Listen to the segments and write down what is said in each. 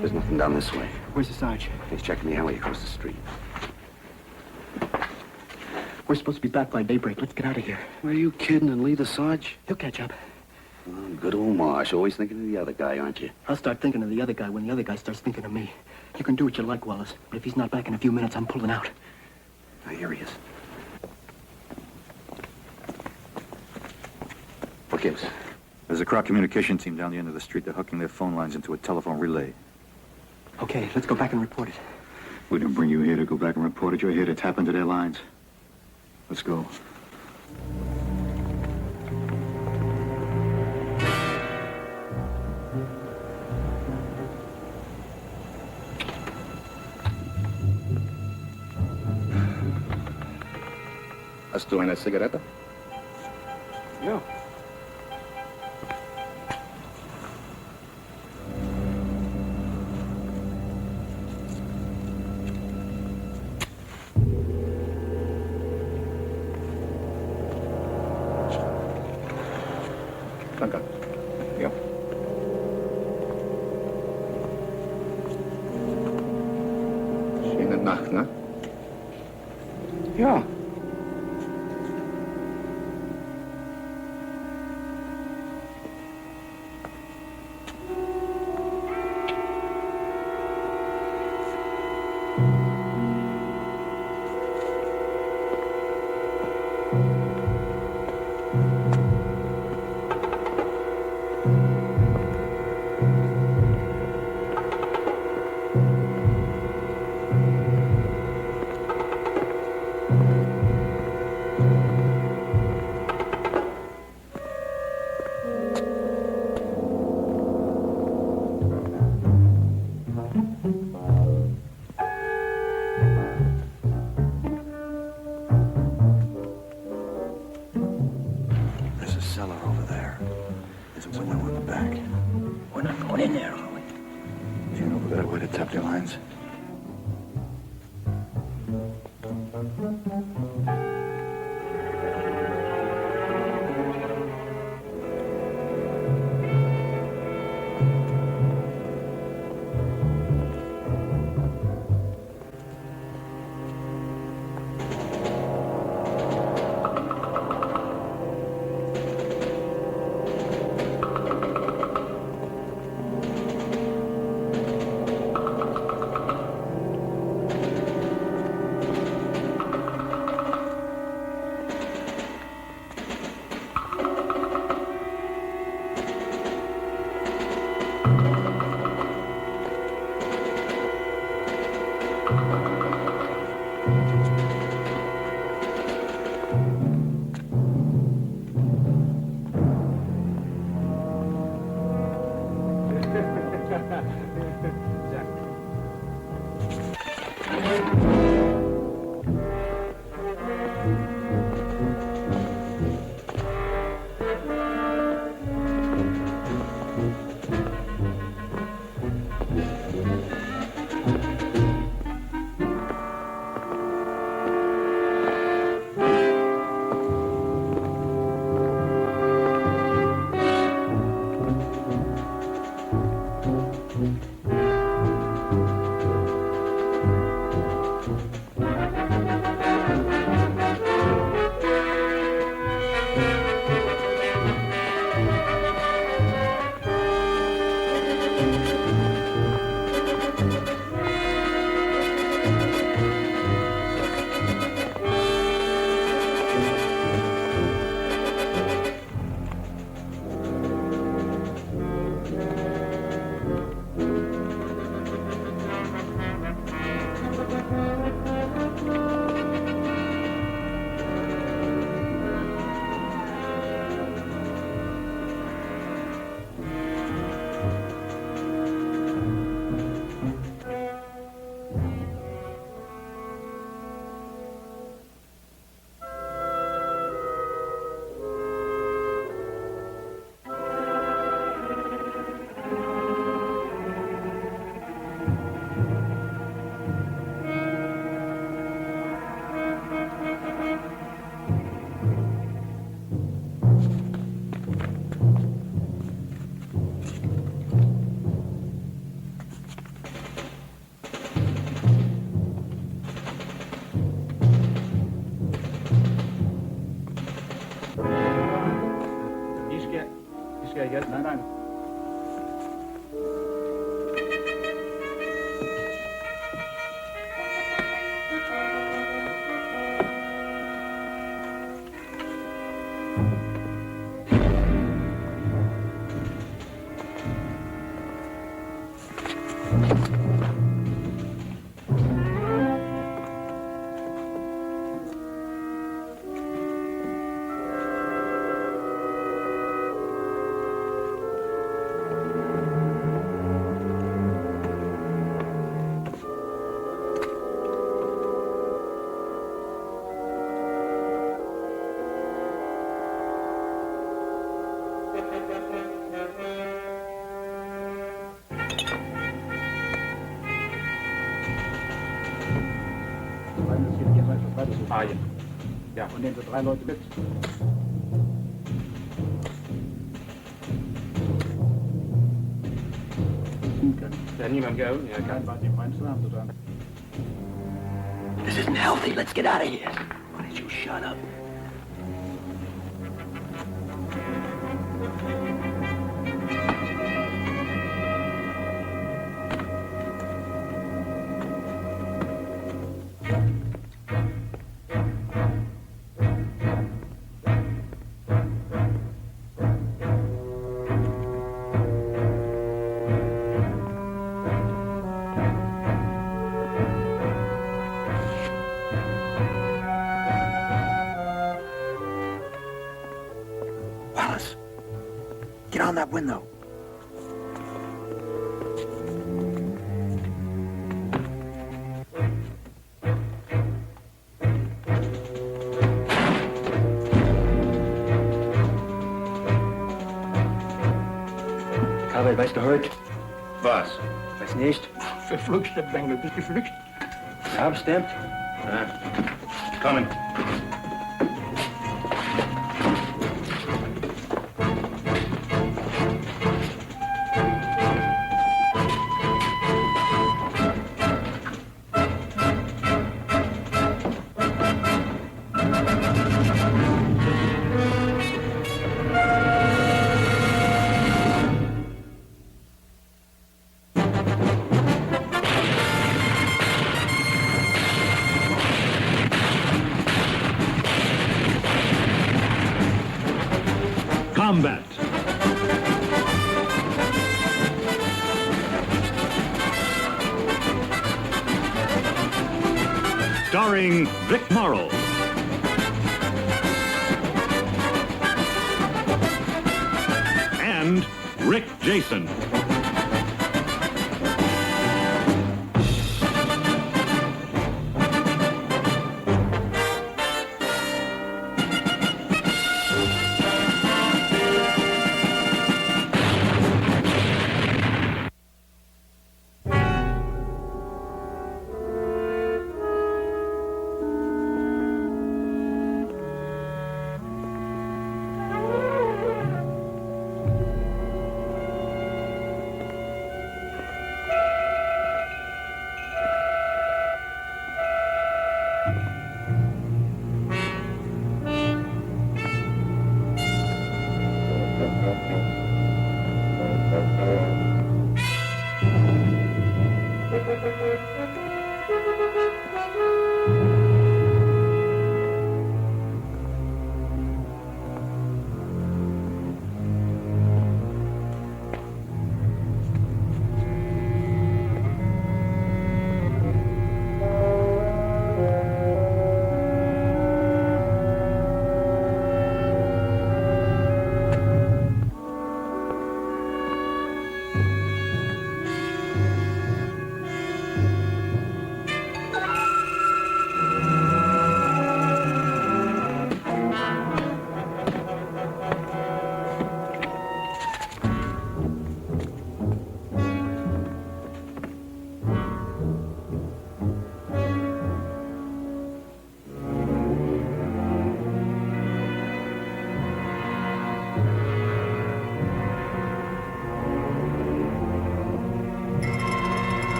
There's nothing down this way. Where's the Sarge? He's checking the alley across the street. We're supposed to be back by daybreak. Let's get out of here. Are you kidding? And leave the Sarge? He'll catch up. Oh, good old Marsh. Always thinking of the other guy, aren't you? I'll start thinking of the other guy when the other guy starts thinking of me. You can do what you like, Wallace, but if he's not back in a few minutes, I'm pulling out. Now, here he is. What gives? There's a crowd communication team down the end of the street. They're hooking their phone lines into a telephone relay. Okay, let's go back and report it. We didn't bring you here to go back and report it. You're here to tap into their lines. Let's go. ¿Hast du eine Zigarette? No. Danke. Ja. Schöne Nacht, ne? Ja. There's a cellar over there. There's a window in the back. We're not going in there, are we? Do you know the better way to tap their lines? Yes, nein. Ah, ja. Ja, und nehmen Sie 3 Leute mit. Ja, niemand, gell? Ja, kein Wart, die Meinst haben Sie dann. This isn't healthy. Let's get out of here. Why don't you shut up? Wallace, get on that window. Karel, weißt du heute? Was? Weiß nicht. Verflucht, der Bengel, bist du verflucht? Ja, bestimmt. Coming. Combat. Starring Vic Morrow. And Rick Jason.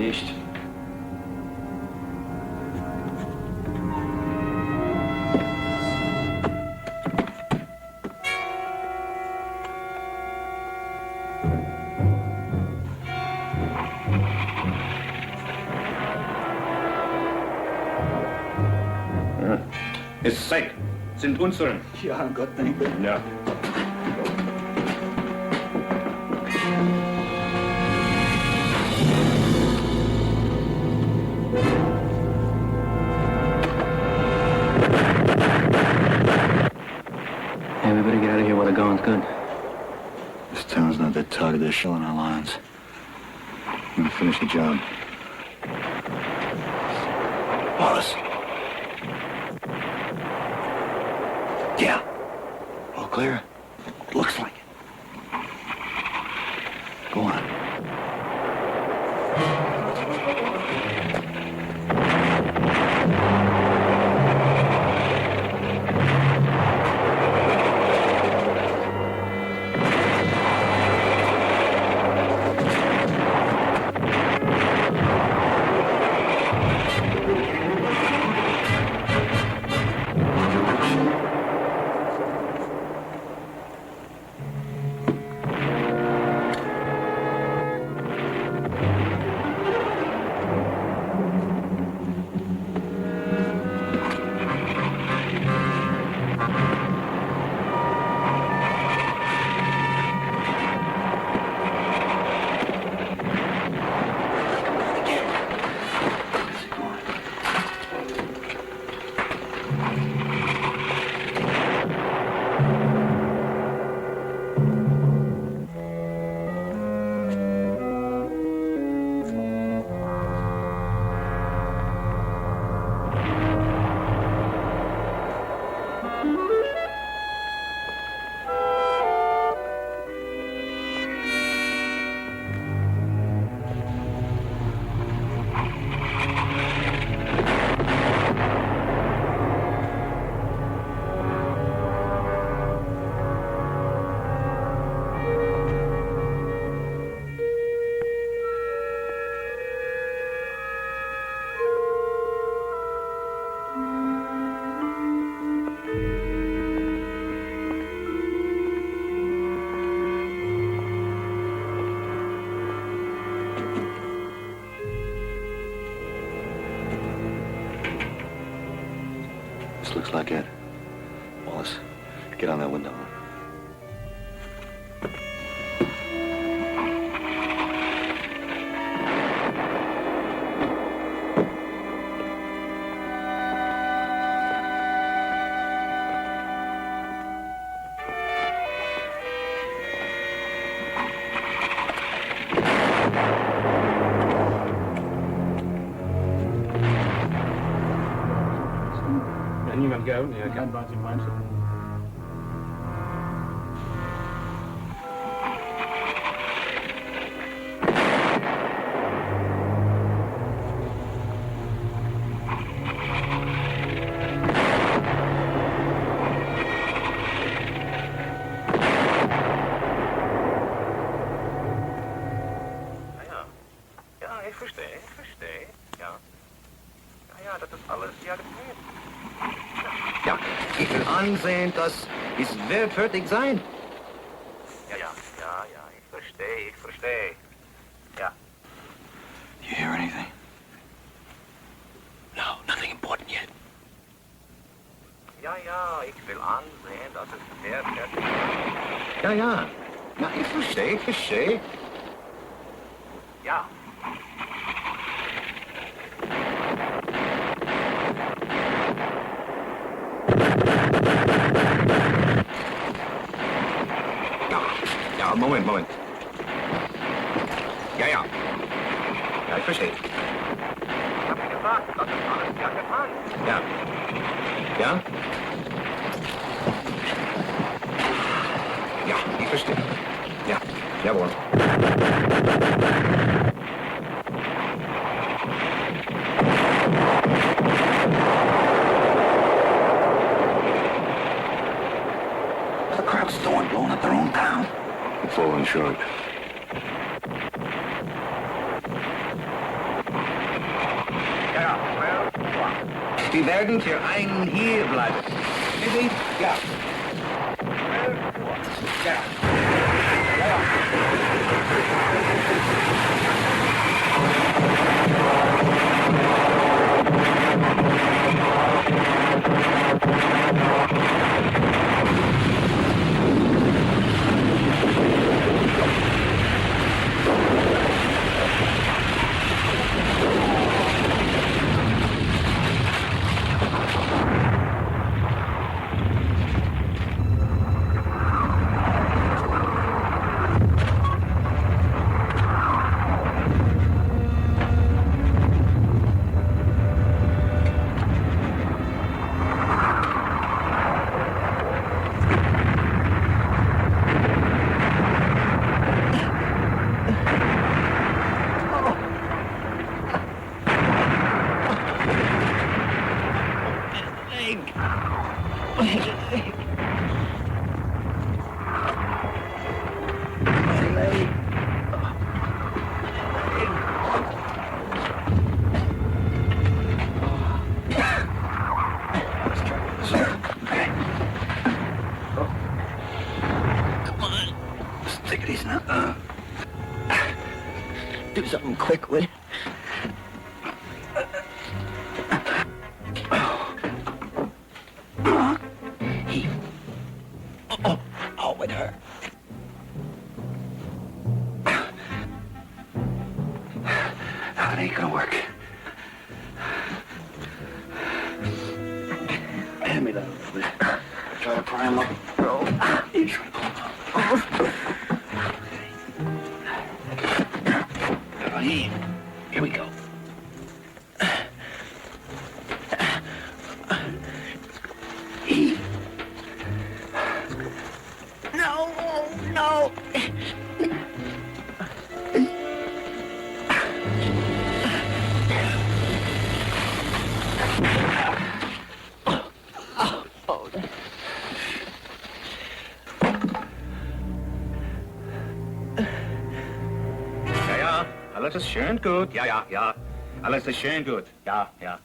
Nicht. Ist Sack. Sind unsere. Ja, Gott danke. Ja. Hey, we better get out of here while the going's good. This town's not that target. They're shelling our lines. I'm gonna finish the job. Wallace. Yeah. All clear? Looks like it. Go on. This looks like it. Wallace, get on that window. Kan niemand go? Ja, kein buiten mensen. Ja, ik verstehe. Ja. Ja, das ist alles, ja, gefällt. Ja, ich will ansehen, das ist wird fertig sein. Ja, ich verstehe. Ja. You hear anything? No, nothing important yet. Ja, ich will ansehen, dass es wird fertig sein. Ja. Na, ich verstehe. Ja. Ja, Moment. Ja, ich verstehe. Ich habe gesagt, das ist alles ja getan. Ja? Ja, ich verstehe. Ja, jawohl. The crowd's still blowing up their own town. Falling short. Sie werden für einen hier bleiben. Bitte? Ja. Ja. Take it easy now. Do something quick, will you? Oh, it hurt. It ain't gonna work. Hand me that, please. Try to pry him up. You try to pull him up. Here we go. No! Ja, ja, alles ist schön gut. Ja, ja, ja. Alles ist schön gut. Ja, ja.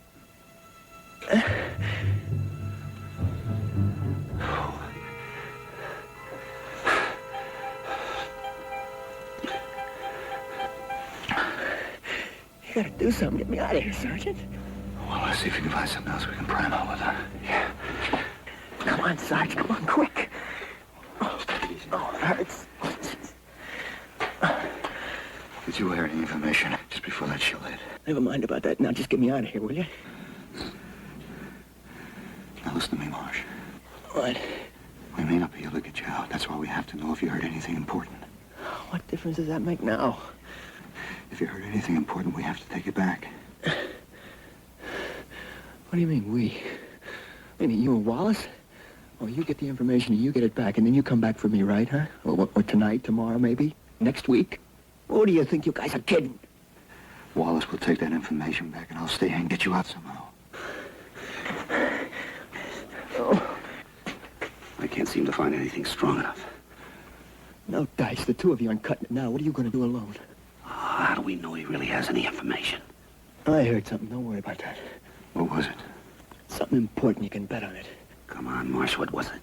You gotta do something. Get me out of here, Sergeant. Well, let's see if we can find something else we can pry him out with, huh? Yeah. Come on, Sarge. Come on, quick. Oh, it hurts. Did you hear any information just before that chill hit? Never mind about that. Now just get me out of here, will you? Now listen to me, Marsh. What? We may not be able to get you out. That's why we have to know if you heard anything important. What difference does that make now? If you heard anything important, we have to take it back. What do you mean, we? You mean you and Wallace? Oh, you get the information and you get it back, and then you come back for me, right, huh? Or tonight, tomorrow, maybe? Next week? Or do you think you guys are kidding? Wallace will take that information back, and I'll stay here and get you out somehow. Oh, I can't seem to find anything strong enough. no dice. The two of you aren't cutting it now. What are you going to do alone? How do we know he really has any information? I heard something. Don't worry about that. What was it? Something important. You can bet on it. Come on, Marsh, what was it?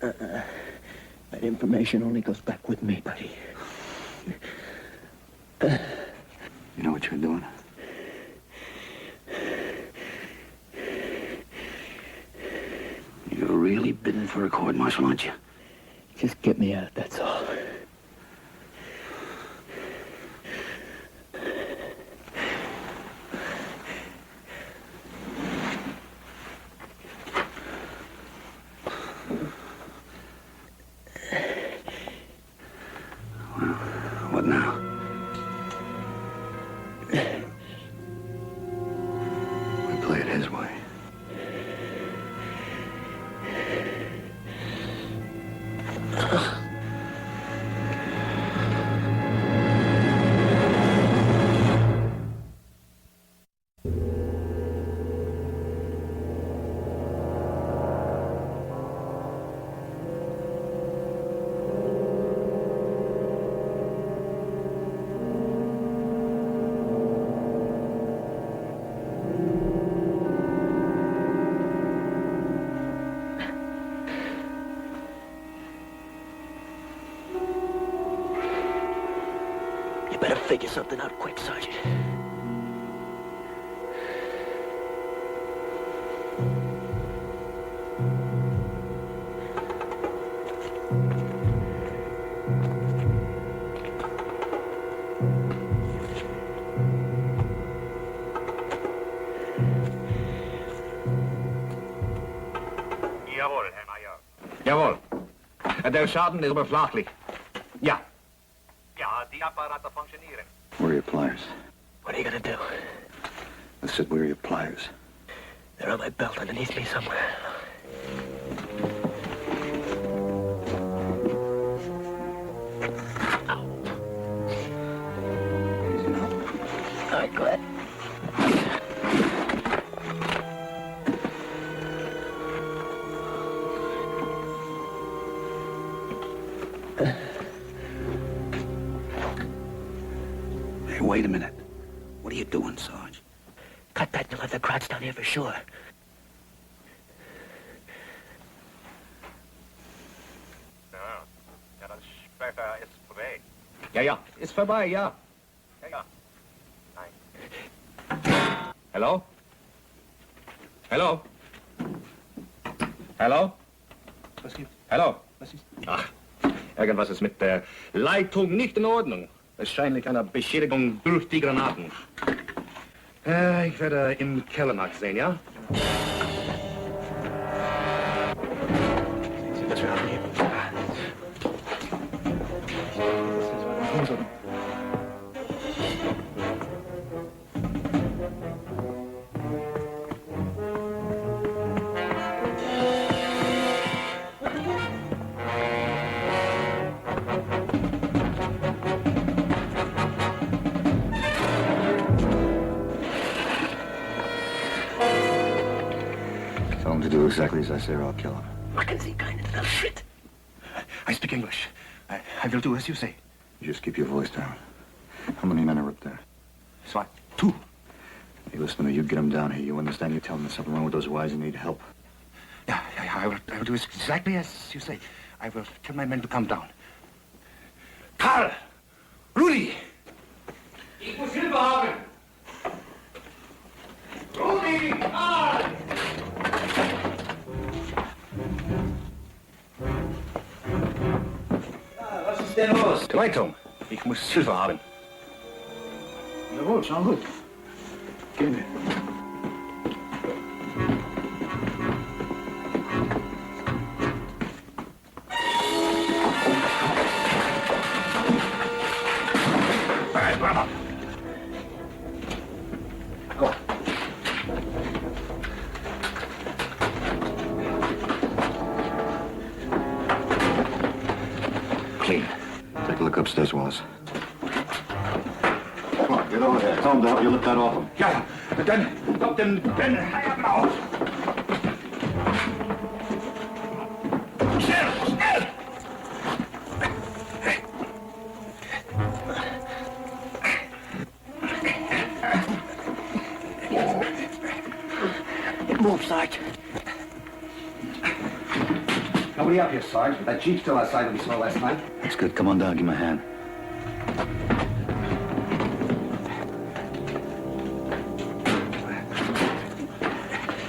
That information only goes back with me, buddy. You know what you're doing? You're really bidding for a court martial, aren't you? Just get me out, that's all. What now? We play it his way. You better figure something out quick, Sergeant. Jawohl, Herr Major. Jawohl. Der Schaden ist oberflächlich. Ja. Ja, die Apparate funktionieren. Where are your pliers? What are you gonna do? I said, where are your pliers? They're on my belt underneath me somewhere. Easy now. All right, go ahead. Hey, wait a minute. What are you doing, Sarge? Cut back to let the crowds down here for sure. Ja, das Später ist vorbei. Ja, ja, ist vorbei, ja. Ja, ja. Nein. Hallo? Hallo? Hallo? Was gibt's? Hallo? Was ist? Ach, irgendwas ist mit der Leitung nicht in Ordnung. Wahrscheinlich eine Beschädigung durch die Granaten. Ich werde im Keller nachsehen, ja? Sehen Sie, dass wir abheben? Tell him to do exactly as I say or I'll kill him. Machen Sie keinen Shit. I speak English. I will do as you say. You just keep your voice down. How many men are up there? So, 2. Hey, listen to me. You get them down here. You understand? You tell them there's something wrong with those wires and need help. Yeah, I will do exactly as you say. I will tell my men to come down. Karl! Rudi! Ich muss Hilfe haben! Rudi! Karl! Was ist denn los? Die Leitung. Ich muss Hilfe haben. Jawohl, schon gut. Gehen wir. Clean. Take a look upstairs, Wallace. Come on, get over there. Tell him to help you lift that off him. Ja, ja. Dann, auf. Schnell, schnell! Move, Sarge. Nobody up here, Sarge. That Jeep still outside that we saw last night. That's good. Come on down. Give him a hand.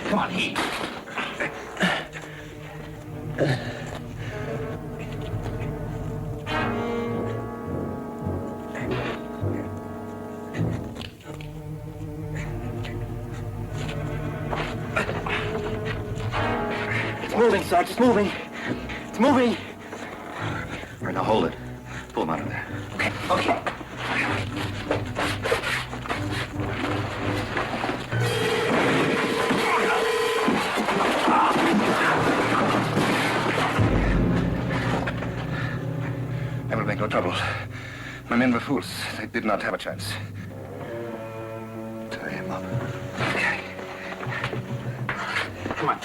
Come on, eat. It's moving, Sarge. It's moving. It's moving. All right, now hold it. Pull him out of there. Okay. I will make no trouble. My men were fools. They did not have a chance. Tie him up. Okay. Come on.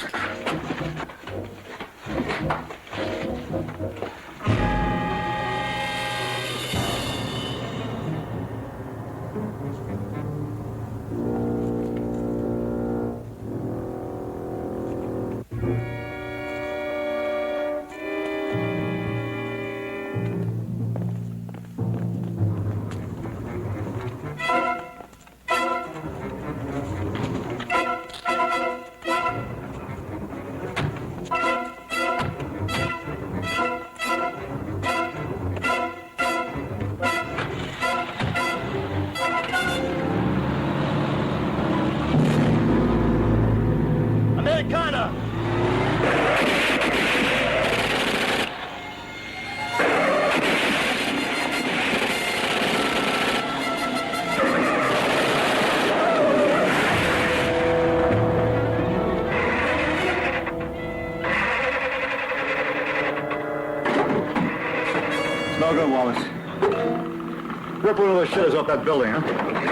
No good, Wallace. Rip one of those shutters off that building, huh?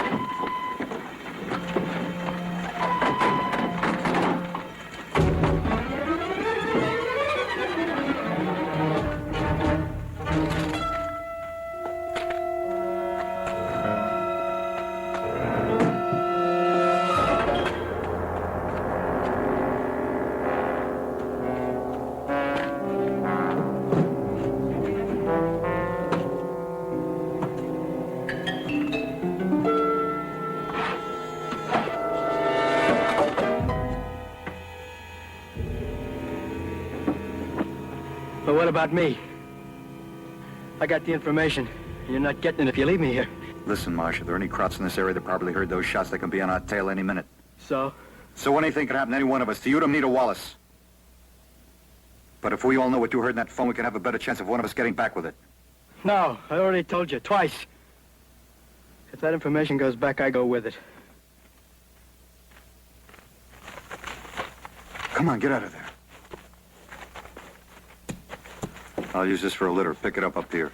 But what about me? I got the information. You're not getting it if you leave me here. Listen, Marsh, if there are any Krauts in this area that probably heard those shots, they can be on our tail any minute. So? So anything can happen to any one of us, to you, to me, to Wallace. But if we all know what you heard in that phone, we can have a better chance of one of us getting back with it. No, I already told you, twice. If that information goes back, I go with it. Come on, get out of there. I'll use this for a litter. Pick it up here.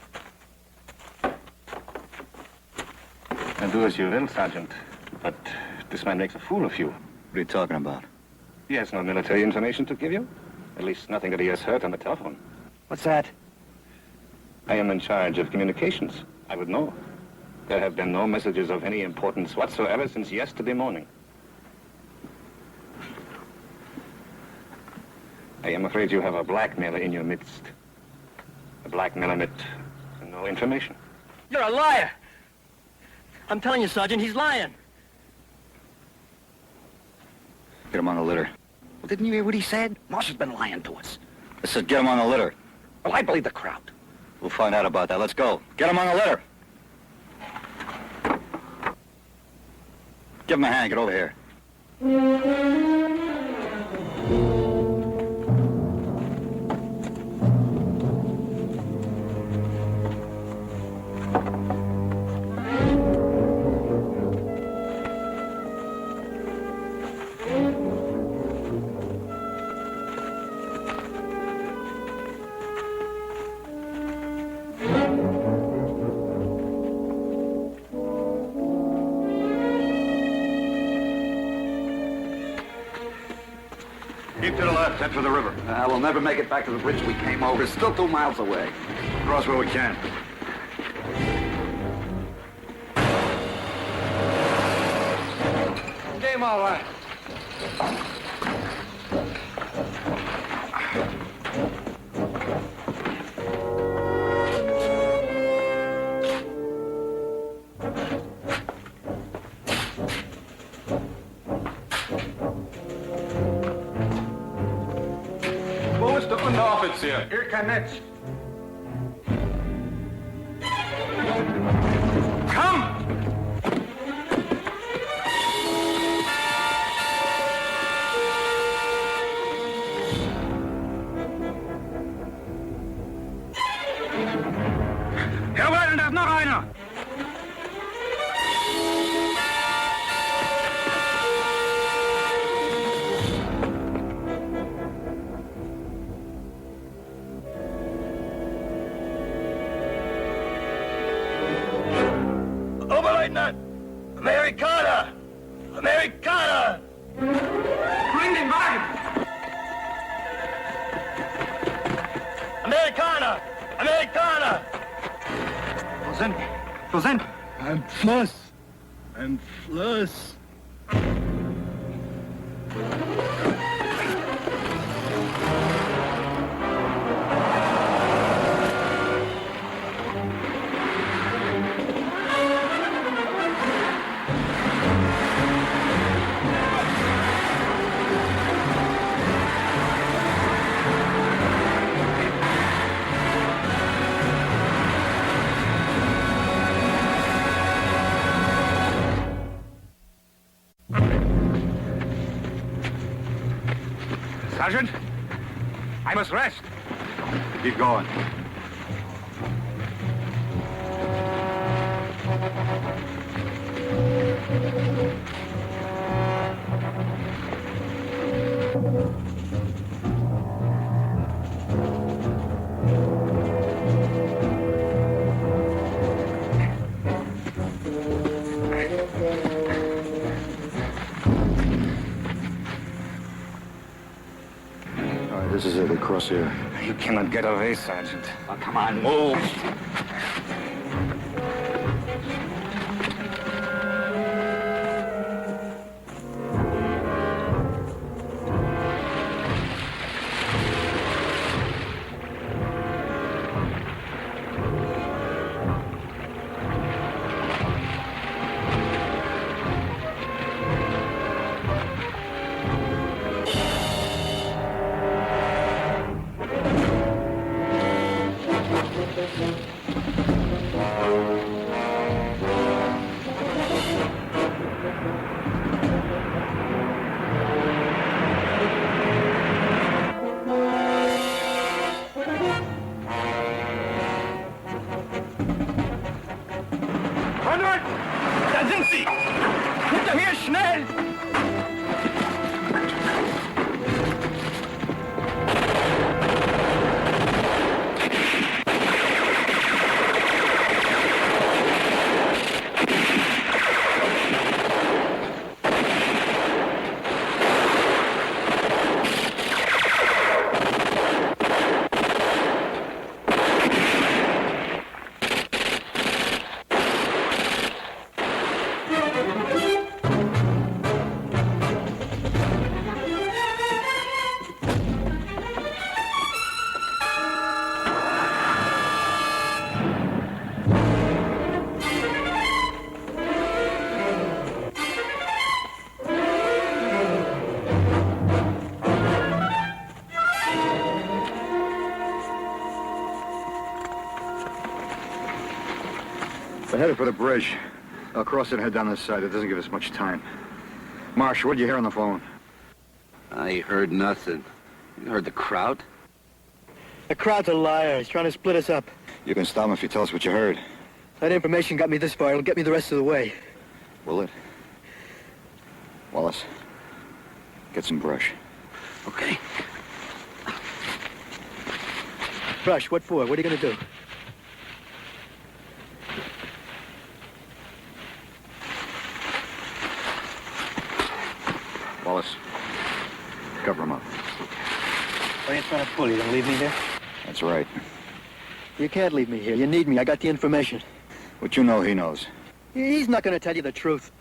And do as you will, Sergeant. But this man makes a fool of you. What are you talking about? He has no military information to give you. At least nothing that he has heard on the telephone. What's that? I am in charge of communications. I would know. There have been no messages of any importance whatsoever since yesterday morning. I am afraid you have a blackmailer in your midst. A blackmailer with no information. You're a liar! I'm telling you, Sergeant, he's lying. Get him on the litter. Well, didn't you hear what he said? Marsh has been lying to us. I said get him on the litter. Well, I believe the crowd. We'll find out about that. Let's go. Get him on the litter. Give him a hand. Get over here. Keep to the left, head for the river. We'll never make it back to the bridge we came over. It's still 2 miles away. Cross where we can. Game all right. Wo ist der Unteroffizier? Hier kein Netz. Komm! Jawohl, da ist noch einer. Oberleutnant! Amerikaner! Amerikaner! Bring den Wagen! Amerikaner! Amerikaner! Wo sind? Wo sind? Am Fluss! Am Fluss! Sergeant, I must rest. Keep going. across here. You cannot get away, Sergeant. Oh, come on, move. Konrad! Da sind sie! Hinterher, schnell! We're headed for the bridge. I'll cross it and head down this side. It doesn't give us much time. Marsh, what'd you hear on the phone? I heard nothing. You heard the crowd? The crowd's a liar. He's trying to split us up. You can stop him if you tell us what you heard. That information got me this far. It'll get me the rest of the way. Will it? Wallace, get some brush. Okay. Brush, what for? What are you going to do? Wallace, cover him up. What are you trying to pull? You going to leave me here? That's right. You can't leave me here. You need me. I got the information. What you know, he knows. He's not going to tell you the truth.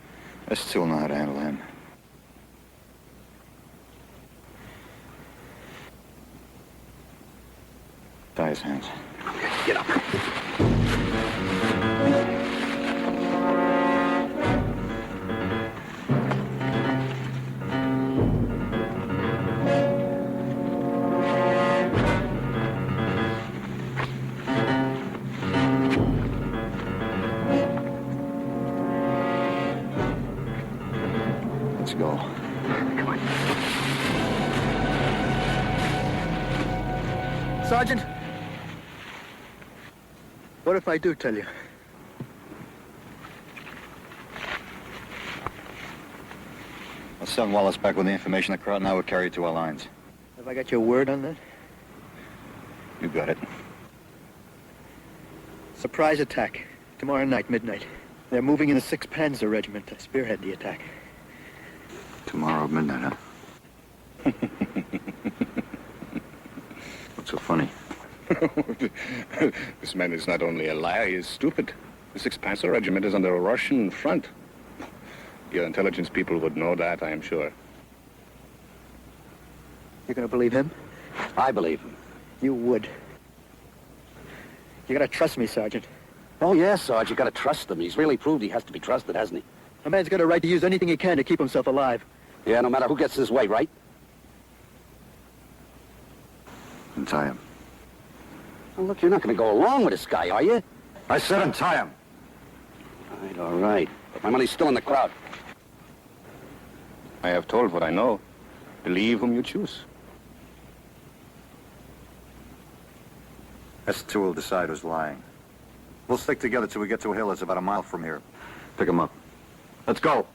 Us two will know how to handle him. Tie his hands. Get up. Let's go. Come on. Sergeant, what if I do tell you? I'll send Wallace back with the information the crowd and I will carry it to our lines. Have I got your word on that? You got it. Surprise attack. Tomorrow night, midnight. They're moving in the 6th Panzer Regiment to spearhead the attack. Tomorrow at midnight, huh? What's so funny? This man is not only a liar, he is stupid. The 6th Panzer Regiment is under a Russian front. Your intelligence people would know that, I am sure. You're going to believe him? I believe him. You would. You got to trust me, Sergeant. Oh, yes, Sarge. You got to trust him. He's really proved he has to be trusted, hasn't he? A man's got a right to use anything he can to keep himself alive. Yeah, no matter who gets his way, right? Untie him. Well, look, you're not going to go along with this guy, are you? I said untie him. All right. But my money's still in the crowd. I have told what I know. Believe whom you choose. S2 will decide who's lying. We'll stick together till we get to a hill that's about a mile from here. Pick him up. Let's go.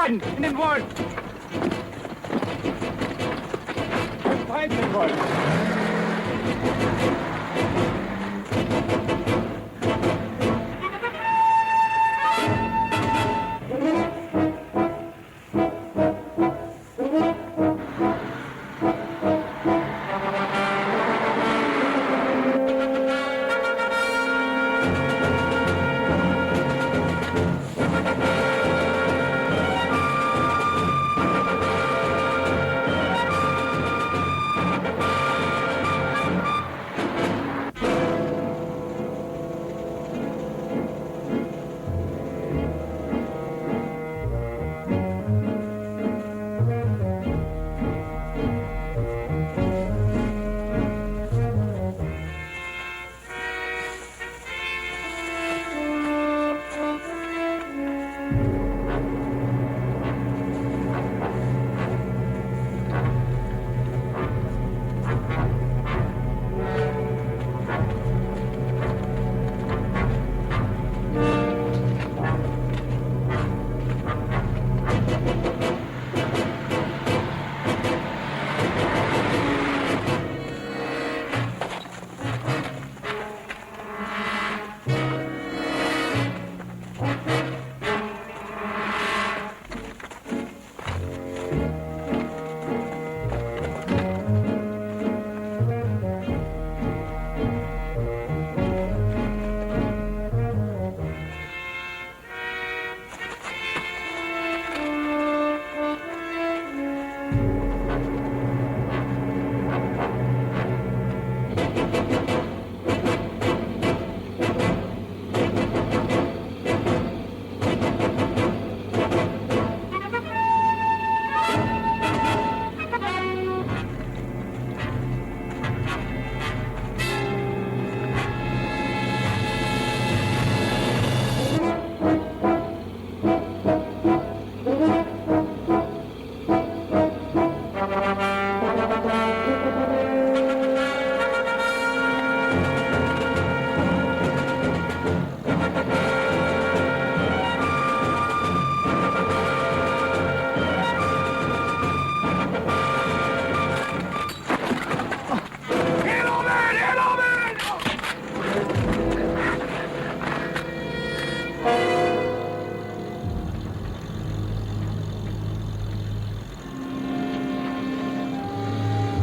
beiden, in den Wald. Beiden in den Wald.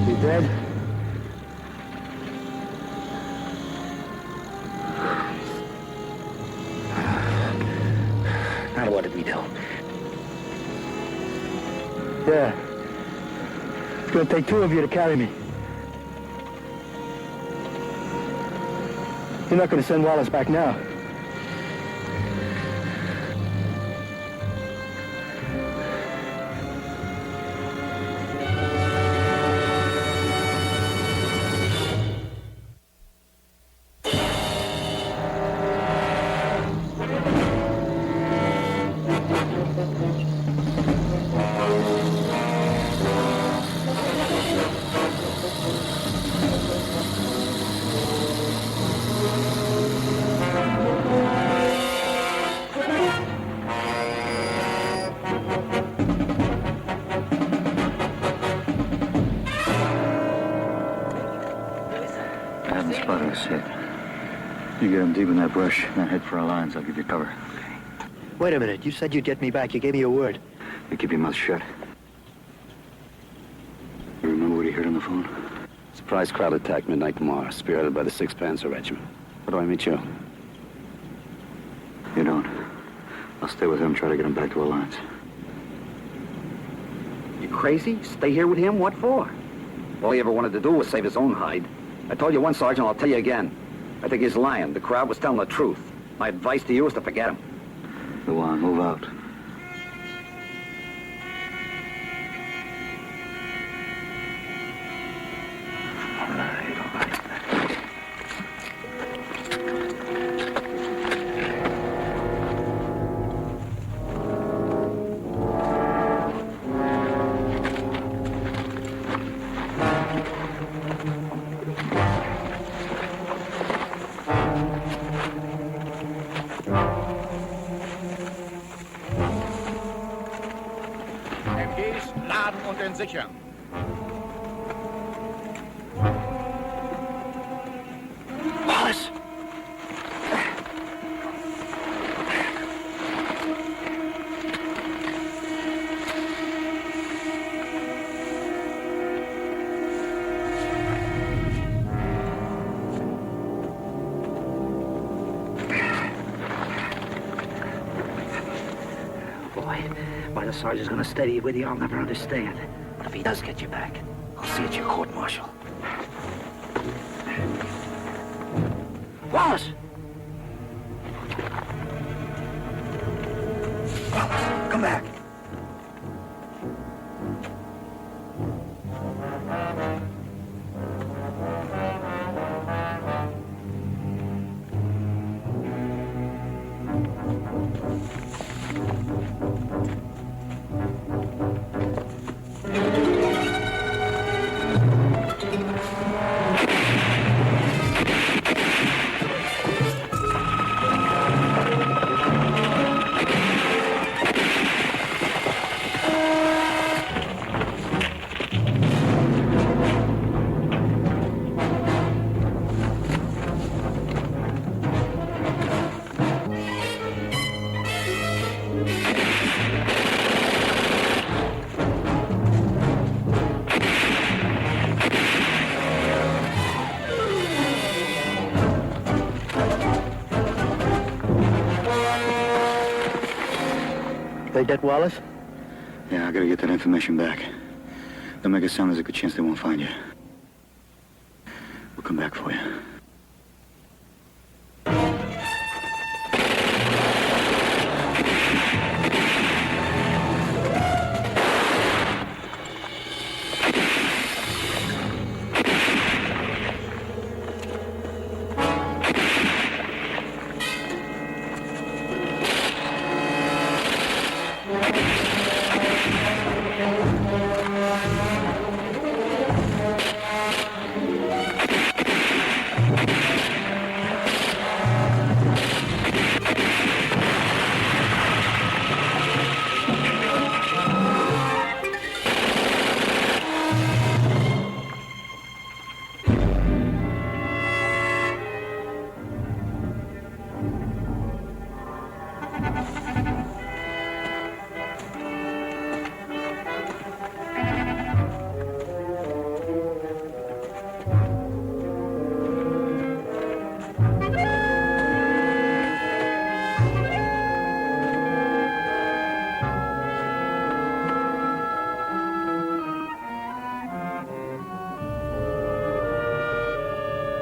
You dead? Now what did we do? Yeah. It's gonna take two of you to carry me. You're not gonna send Wallace back now. I haven't spotted us yet. You get them deep in that brush, then head for our lines. I'll give you cover. Wait a minute. You said you'd get me back. You gave me your word. You keep your mouth shut. You remember what you heard on the phone? Surprise crowd attack midnight tomorrow, spearheaded by the 6th Panzer Regiment. Where do I meet you? You don't. I'll stay with him, try to get him back to our lines. You crazy? Stay here with him? What for? All he ever wanted to do was save his own hide. I told you once, Sergeant, I'll tell you again. I think he's lying. The crowd was telling the truth. My advice to you is to forget him. Go on, move out. Entladen und entsichern. Wallace! Boy, why the sergeant's gonna steady you with you, I'll never understand. But if he does get you back, I'll see you at your court-martial. Wallace! Wallace, come back. They dead, Wallace? Yeah, I gotta get that information back. They'll make it sound there's a good chance they won't find you. We'll come back for you.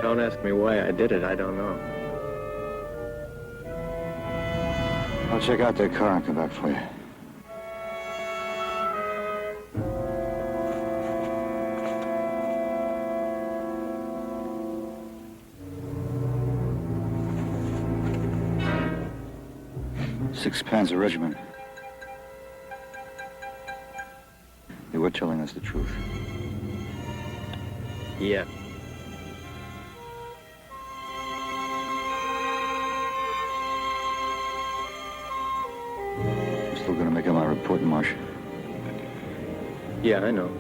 Don't ask me why I did it. I don't know. I'll check out their car and come back for you. Sixth Panzer Regiment. They were telling us the truth. Yeah. I'm still gonna make up my report, Marsh. Yeah, I know.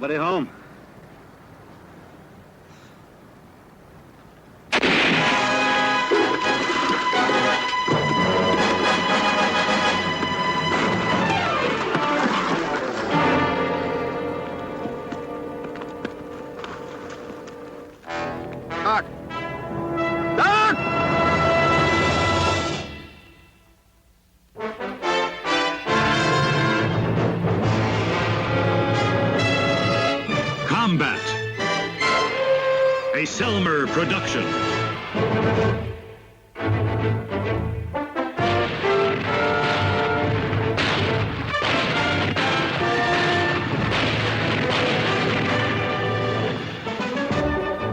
Anybody home? Doc! Doc! Combat. A Selmer production.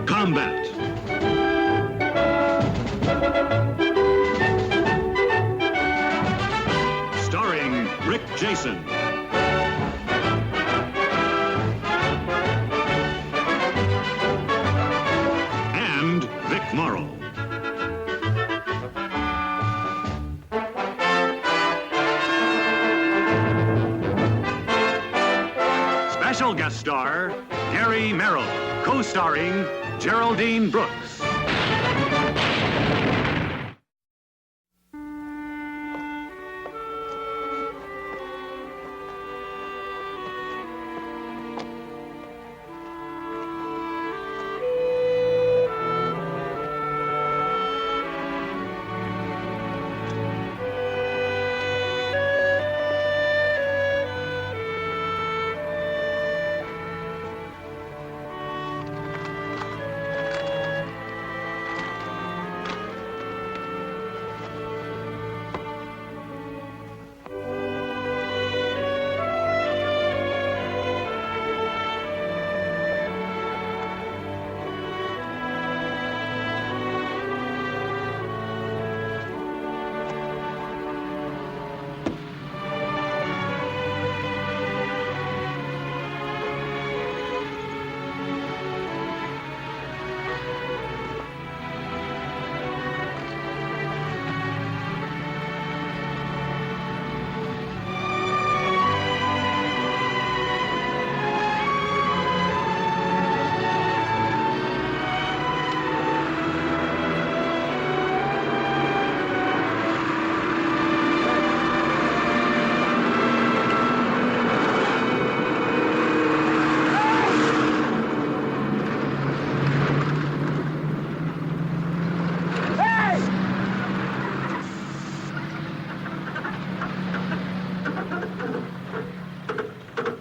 Combat. Starring Rick Jason. And Vic Morrow. Special guest star, Gary Merrill. Co-starring Geraldine Brooks.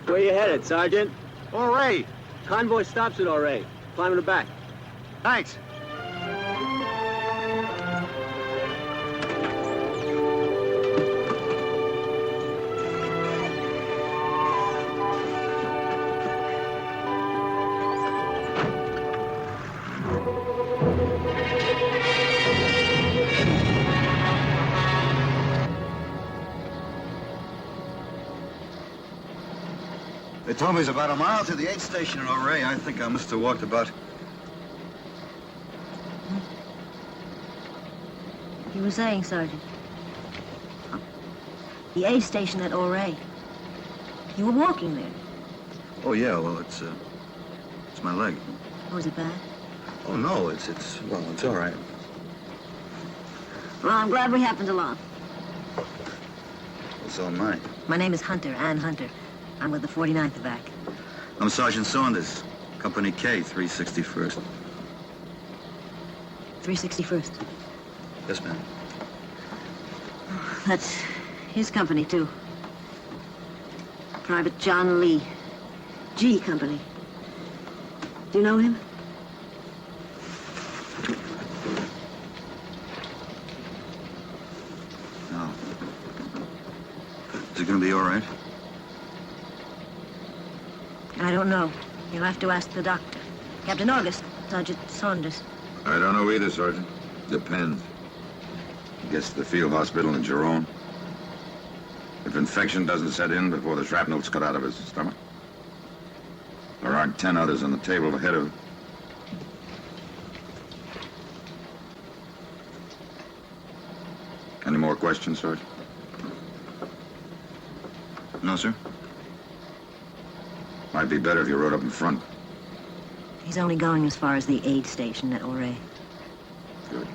Where you headed, Sergeant? All right. Convoy stops at Oray. Climb in the back. Thanks. They told me it's about a mile to the aid station in Oray. I think I must have walked about. You were saying, Sergeant. The aid station at Oray. You were walking there. Oh, yeah, well, it's my leg. Oh, is it bad? Oh, no, it's all right. Well, I'm glad we happened along. It's all mine. My name is Hunter, Ann Hunter. I'm with the 49th Evac. I'm Sergeant Saunders, Company K, 361st. 361st. Yes, ma'am. That's his company, too. Private John Lee. G Company. Do you know him? No. Is it going to be all right? I don't know. You'll have to ask the doctor. Captain August, Sergeant Saunders. I don't know either, Sergeant. Depends. Gets to the field hospital in Jerome. If infection doesn't set in before the shrapnel's cut out of his stomach. There aren't 10 others on the table ahead of him. Any more questions, Sergeant? No, sir. Might be better if you rode up in front. He's only going as far as the aid station at Oray. Good.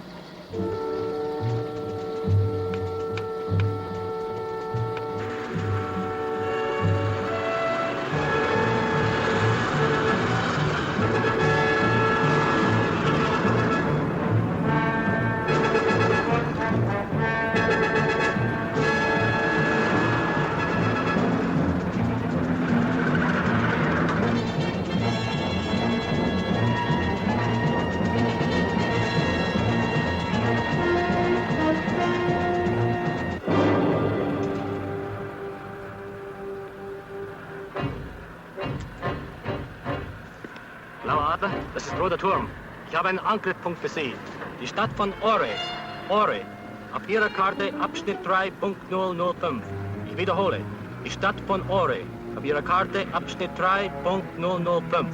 Blauer Adler, das ist Roter Turm. Ich habe einen Angriffspunkt für Sie. Die Stadt von Oray. Oray. Auf Ihrer Karte Abschnitt 3.005. Ich wiederhole. Die Stadt von Oray. Auf Ihrer Karte Abschnitt 3.005.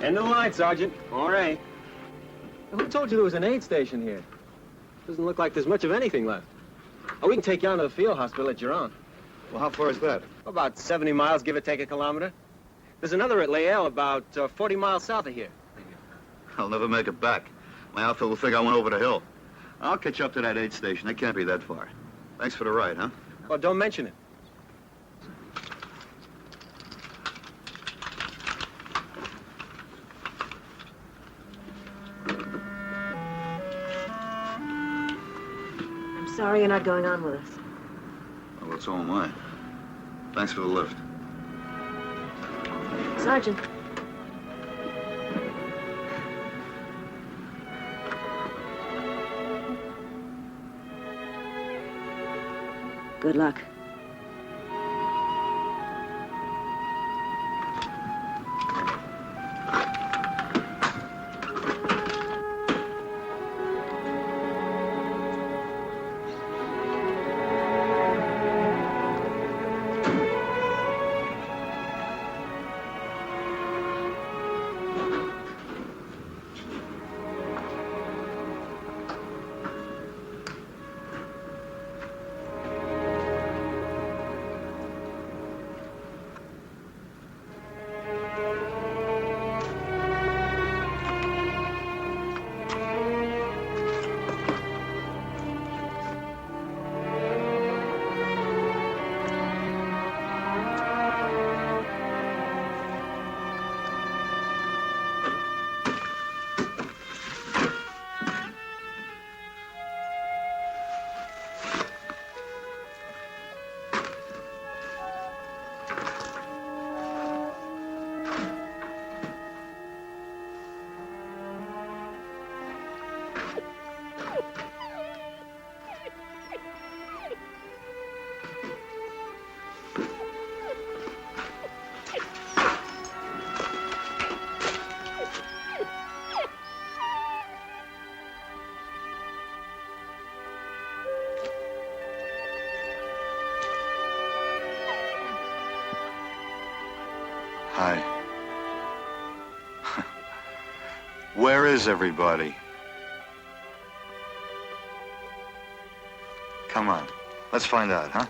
End of the line, Sergeant. All right. Who told you there was an aid station here? Doesn't look like there's much of anything left. Oh, we can take you on to the field hospital at Giron. Well, how far is that? About 70 miles, give or take a kilometer. There's another at Layell about 40 miles south of here. I'll never make it back. My outfit will think I went over the hill. I'll catch up to that aid station. It can't be that far. Thanks for the ride, huh? Well, don't mention it. I'm sorry you're not going on with us. Well, so am I. Thanks for the lift. Sergeant. Good luck. Hi. Where is everybody? Come on. Let's find out, huh?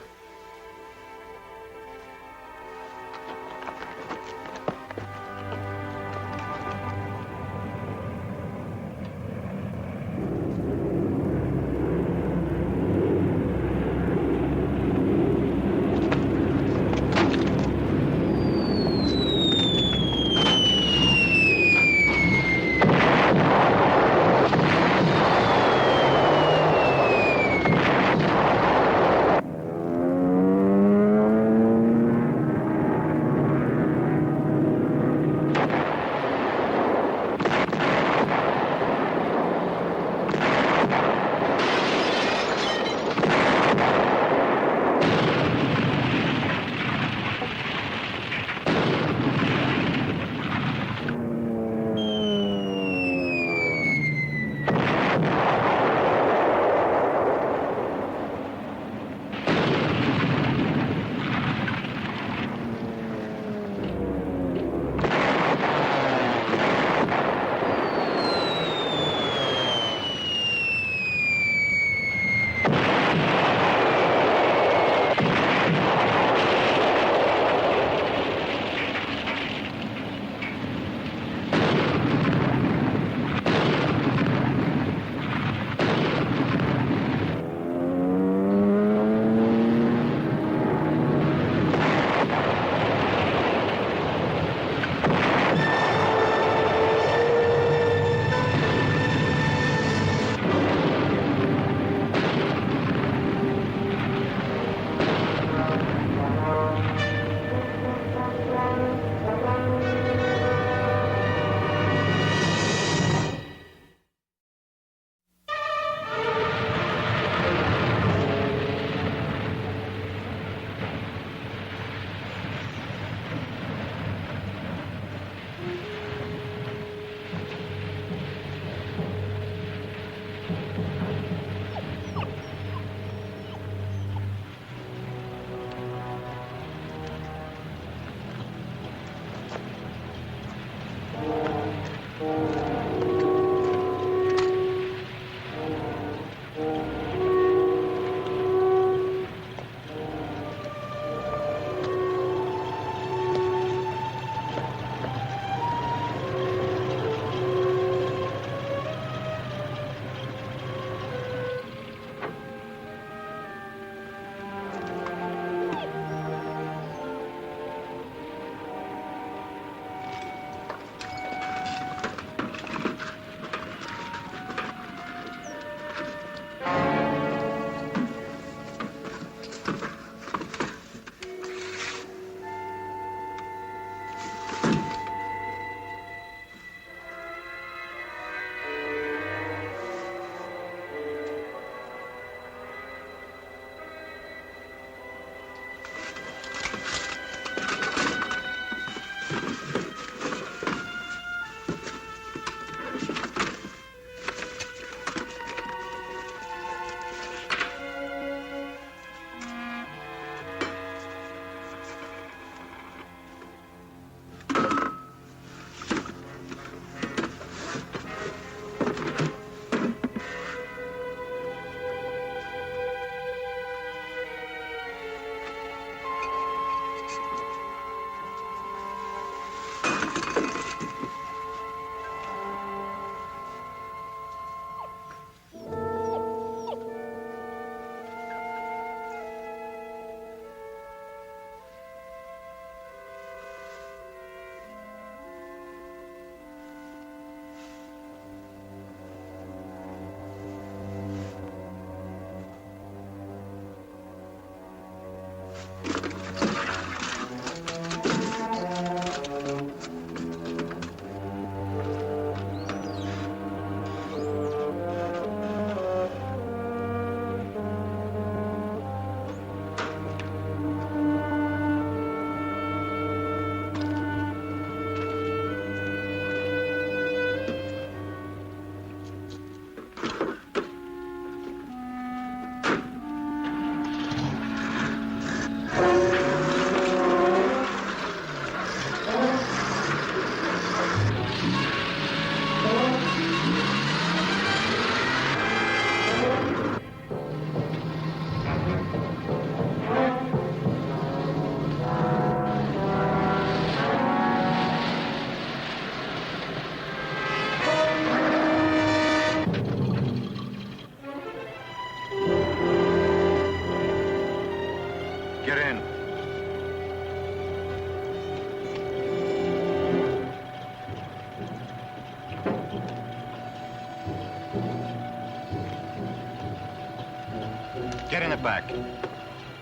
get in the back.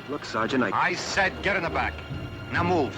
Look, Sergeant, I said get in the back. Now move.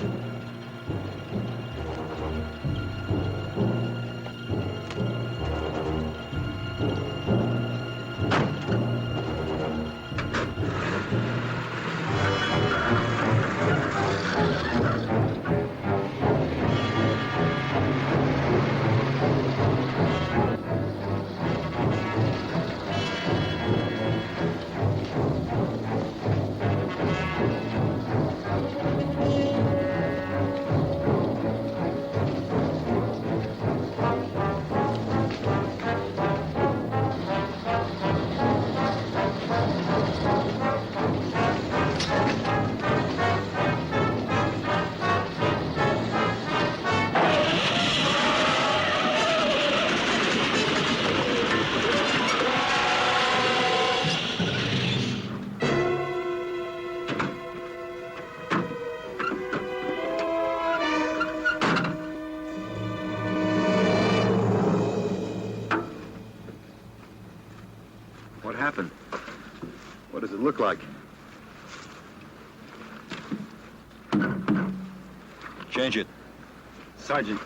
What happened? What does it look like? Change it. Sergeant.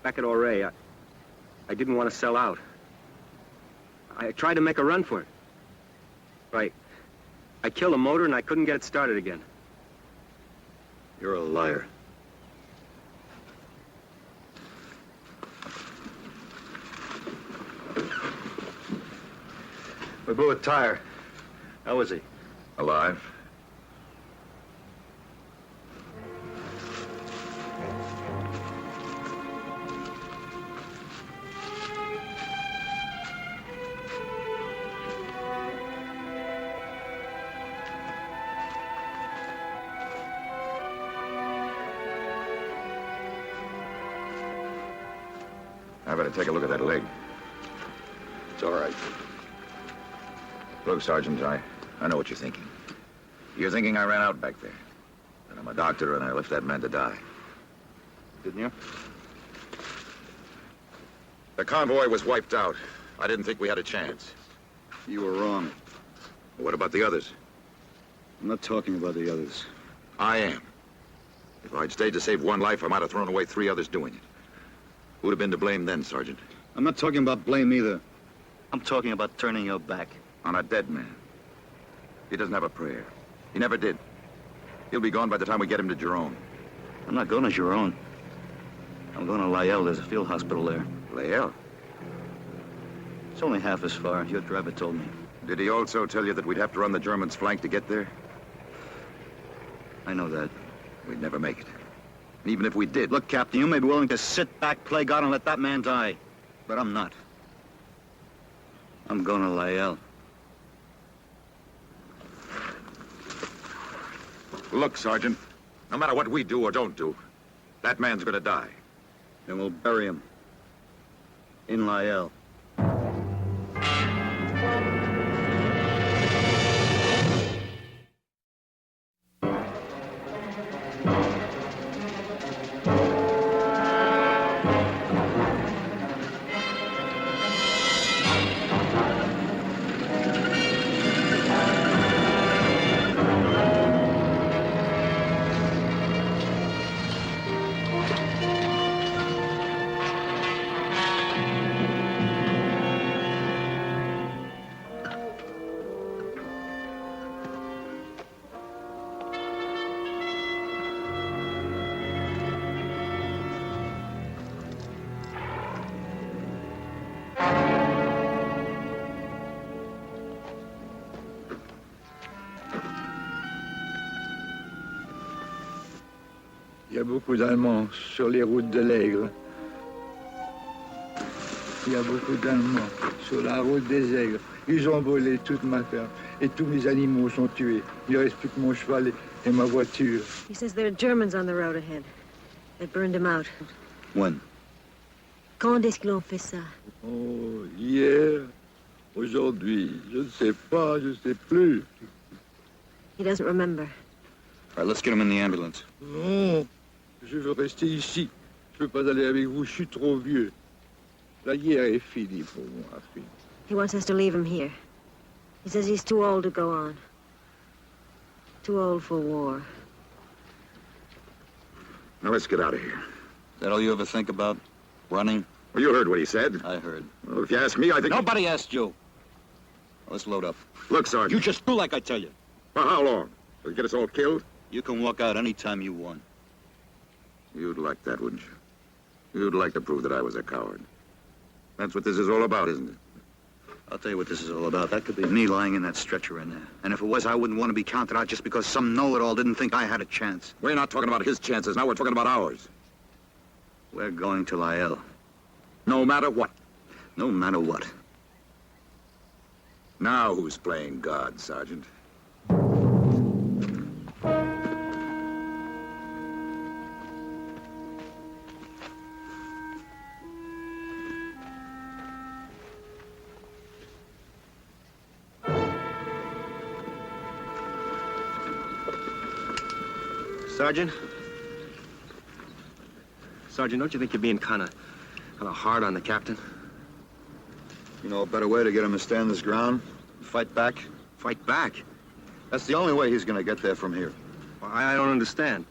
Back at Ouray, I didn't want to sell out. I tried to make a run for it. Right. I killed a motor and I couldn't get it started again. You're a liar. We blew a tire. How is he? Alive? I better take a look at that leg. It's all right. Look, Sergeant, I know what you're thinking. You're thinking I ran out back there. And I'm a doctor and I left that man to die. Didn't you? The convoy was wiped out. I didn't think we had a chance. You were wrong. What about the others? I'm not talking about the others. I am. If I'd stayed to save one life, I might have thrown away 3 others doing it. Who'd have been to blame then, Sergeant? I'm not talking about blame either. I'm talking about turning your back. On a dead man. He doesn't have a prayer. He never did. He'll be gone by the time we get him to Jerome. I'm not going to Giron. I'm going to Lyell. There's a field hospital there. Lyell? It's only half as far. Your driver told me. Did he also tell you that we'd have to run the Germans' flank to get there? I know that. We'd never make it. And even if we did... Look, Captain, you may be willing to sit back, play God, and let that man die. But I'm not. I'm going to Lyell. Look, Sergeant, no matter what we do or don't do, that man's gonna die. Then we'll bury him. In Lyell. Il y a beaucoup d'Allemands sur les routes de l'Aigle. Il y a beaucoup d'Allemands sur la route des Aigles. Ils ont volé toute ma ferme et tous mes animaux sont tués. Il ne reste plus que mon cheval et ma voiture. He says there are Germans on the road ahead. They burned him out. When? Quand est-ce qu'ils ont fait ça? Oh, hier, aujourd'hui, je ne sais pas, je ne sais plus. He doesn't remember. All right, let's get him in the ambulance. Non, je veux rester ici. Je ne peux pas aller avec vous, je suis trop vieux. La guerre est finie pour moi, fille. He wants us to leave him here. He says he's too old to go on. Too old for war. Now let's get out of here. Is that all you ever think about? Running? Well, you heard what he said. I heard. Well, if you ask me, I think... Nobody asked you. Let's load up. Look, Sergeant. You just do like I tell you. For how long? Will you get us all killed? You can walk out any time you want. You'd like that, wouldn't you? You'd like to prove that I was a coward. That's what this is all about, isn't it? I'll tell you what this is all about. That could be me lying in that stretcher in there. And if it was, I wouldn't want to be counted out just because some know-it-all didn't think I had a chance. We're not talking about his chances now. We're talking about ours. We're going to Lyell. No matter what. No matter what. Now who's playing God, Sergeant? Sergeant? Sergeant, don't you think you're being kind of hard on the captain? You know a better way to get him to stand his ground? Fight back? Fight back? That's the only way he's going to get there from here. Well, I don't understand.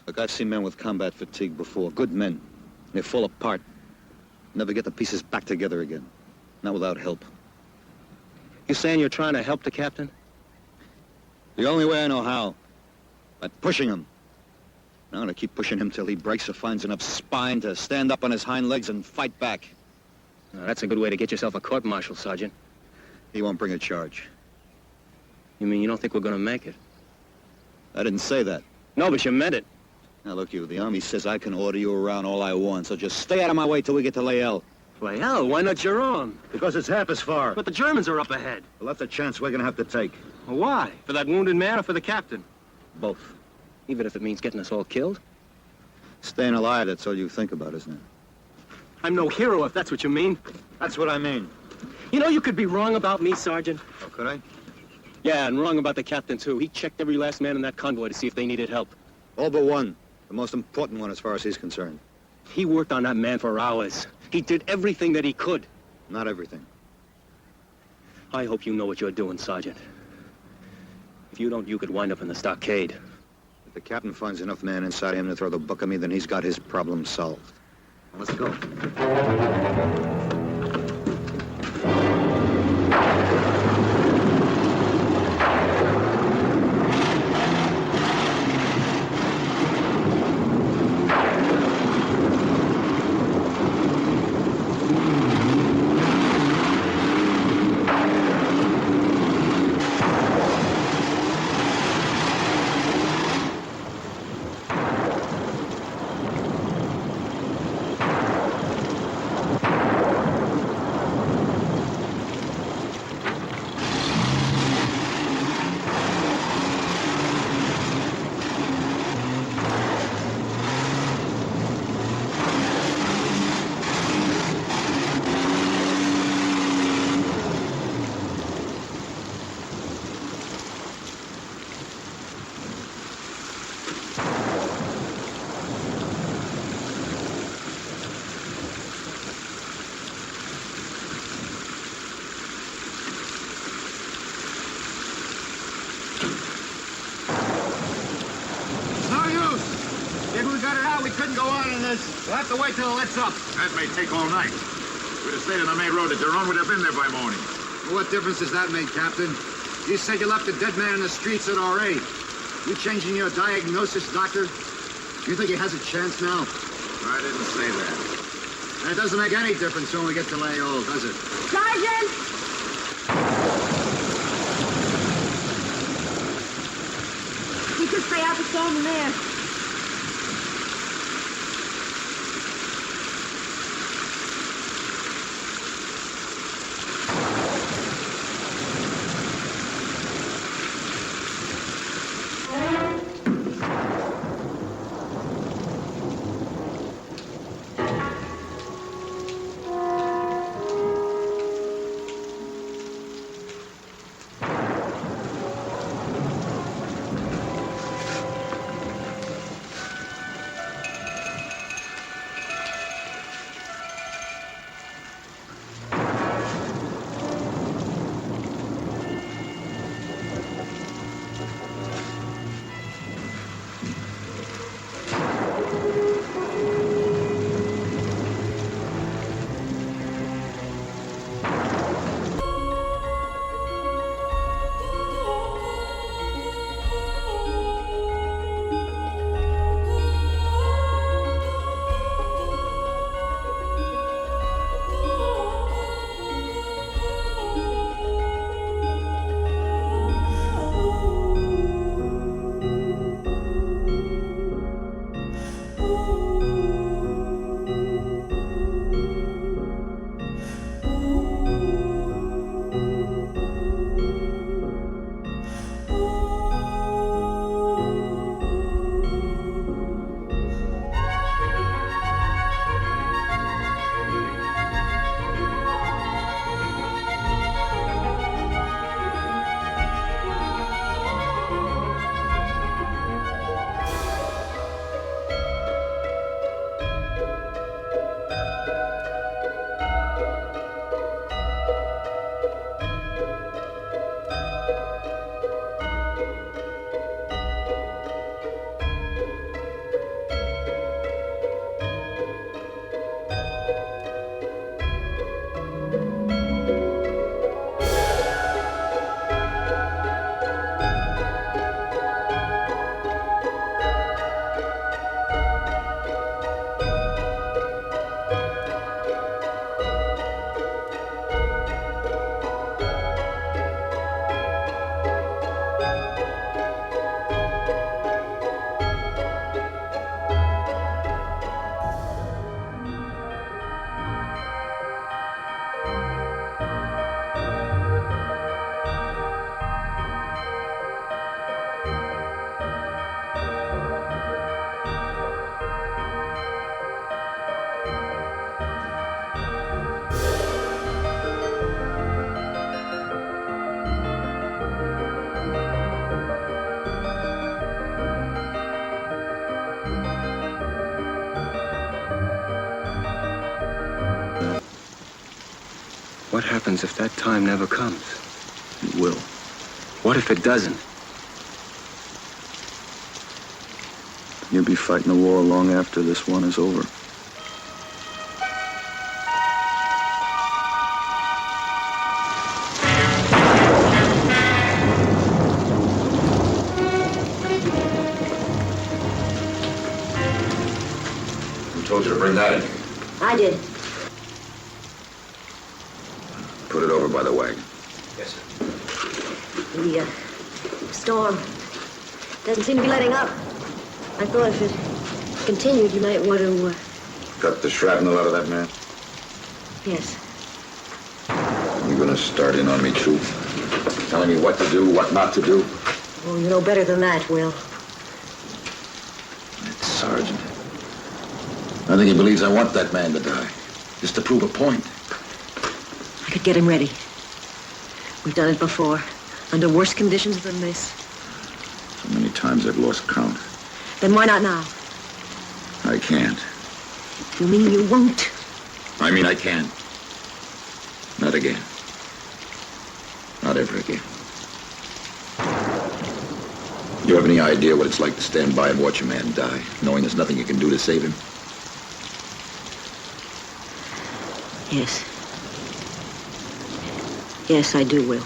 Look, I've seen men with combat fatigue before. Good men. They fall apart. Never get the pieces back together again. Not without help. You saying you're trying to help the captain? The only way I know how. By pushing him. I'm going to keep pushing him till he breaks or finds enough spine to stand up on his hind legs and fight back. Now, that's a good way to get yourself a court-martial, Sergeant. He won't bring a charge. You mean you don't think we're going to make it? I didn't say that. No, but you meant it. Now, look, the Army says I can order you around all I want, so just stay out of my way till we get to Lyell. Lyell? Why not Jerome? Because it's half as far. But the Germans are up ahead. Well, that's a chance we're going to have to take. Well, why? For that wounded man or for the captain? Both. Even if it means getting us all killed? Staying alive, that's all you think about, isn't it? I'm no hero, if that's what you mean. That's what I mean. You know, you could be wrong about me, Sergeant. Oh, could I? Yeah, and wrong about the captain, too. He checked every last man in that convoy to see if they needed help. All but one. The most important one as far as he's concerned. He worked on that man for hours. He did everything that he could. Not everything. I hope you know what you're doing, Sergeant. If you don't, you could wind up in the stockade. If the captain finds enough men inside him to throw the book at me, then he's got his problem solved. Now, let's go. We'll have to wait till it lets up. That may take all night. We'd have stayed on the main road to Jerome. We'd have been there by morning. Well, what difference does that make, Captain? You said you left a dead man in the streets at R.A. You changing your diagnosis, Doctor? You think he has a chance now? I didn't say that. And it doesn't make any difference when we get to Lyell, does it? Sergeant! You could stay out the storm in there. What happens if that time never comes? It will. What if it doesn't? You'll be fighting a war long after this one is over. Who told you to bring that in? I did. Put it over by the wagon. Yes, sir. The storm doesn't seem to be letting up. I thought if it continued, you might want to, Cut the shrapnel out of that man? yes. You gonna start in on me, too? Telling me what to do, what not to do? Oh, you know better than that, Will. That sergeant. I think he believes I want that man to die. Just to prove a point. I could get him ready. We've done it before, under worse conditions than this. So many times I've lost count. Then why not now? I can't. You mean you won't? I mean I can. Not again. Not ever again. You have any idea what it's like to stand by and watch a man die, knowing there's nothing you can do to save him? Yes. Yes, I do, Will.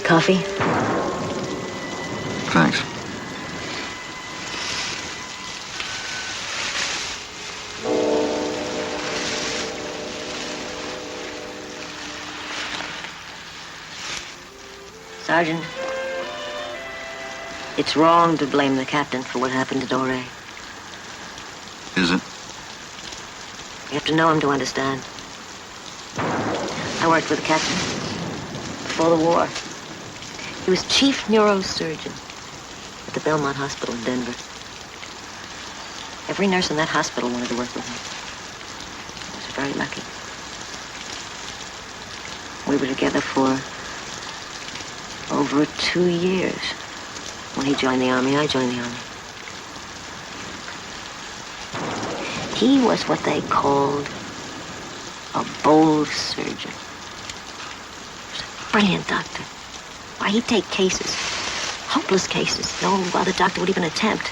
Coffee? Thanks. Sergeant, it's wrong to blame the captain for what happened to Doré. Is it? You have to know him to understand. I worked with the captain before the war. He was chief neurosurgeon at the Belmont Hospital in Denver. Every nurse in that hospital wanted to work with him. I was very lucky. We were together for over 2 years. When he joined the Army, I joined the Army. He was what they called a bold surgeon. He was a brilliant doctor. Why, he'd take cases, hopeless cases, no other doctor would even attempt.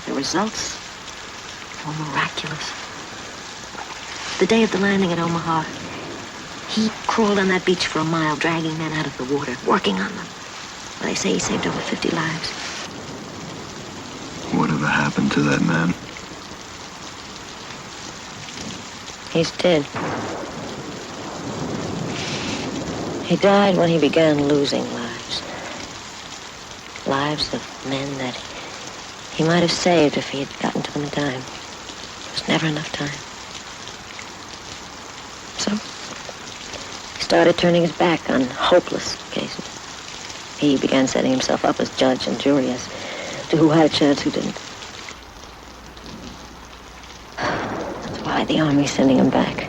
The results were miraculous. The day of the landing at Omaha, he crawled on that beach for a mile, dragging men out of the water, working on them. Well, they say he saved over 50 lives. Whatever happened to that man? He's dead. He died when he began losing lives. Lives of men that he might have saved if he had gotten to them in time. There was never enough time. So, he started turning his back on hopeless cases. He began setting himself up as judge and jury as to who had a chance, who didn't. why the Army's sending him back.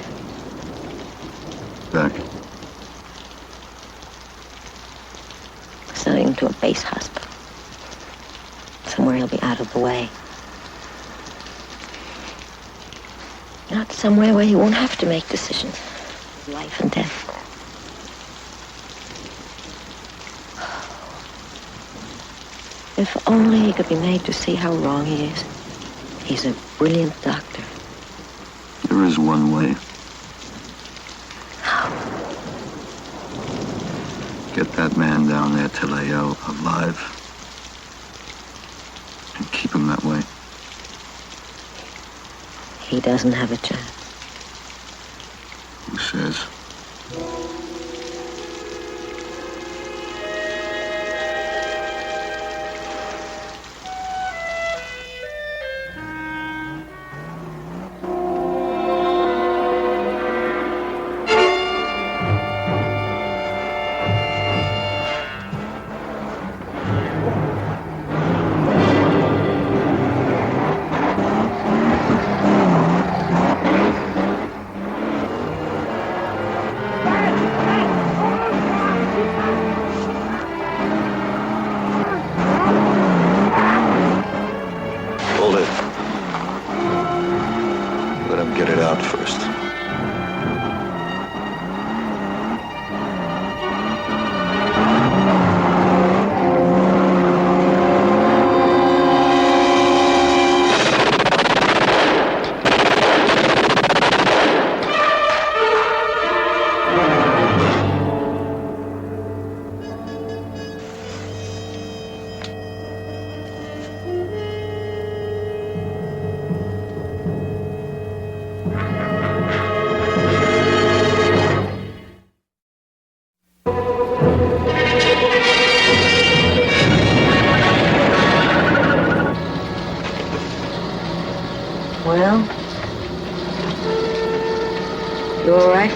Back? Sending him to a base hospital. Somewhere he'll be out of the way. Not somewhere where he won't have to make decisions. Life and death. If only he could be made to see how wrong he is. He's a brilliant doctor. There is one way. How? Get that man down there, Taleo, alive. And keep him that way. He doesn't have a chance. Who says? Hold it. Let him get it out first. Well? You all right?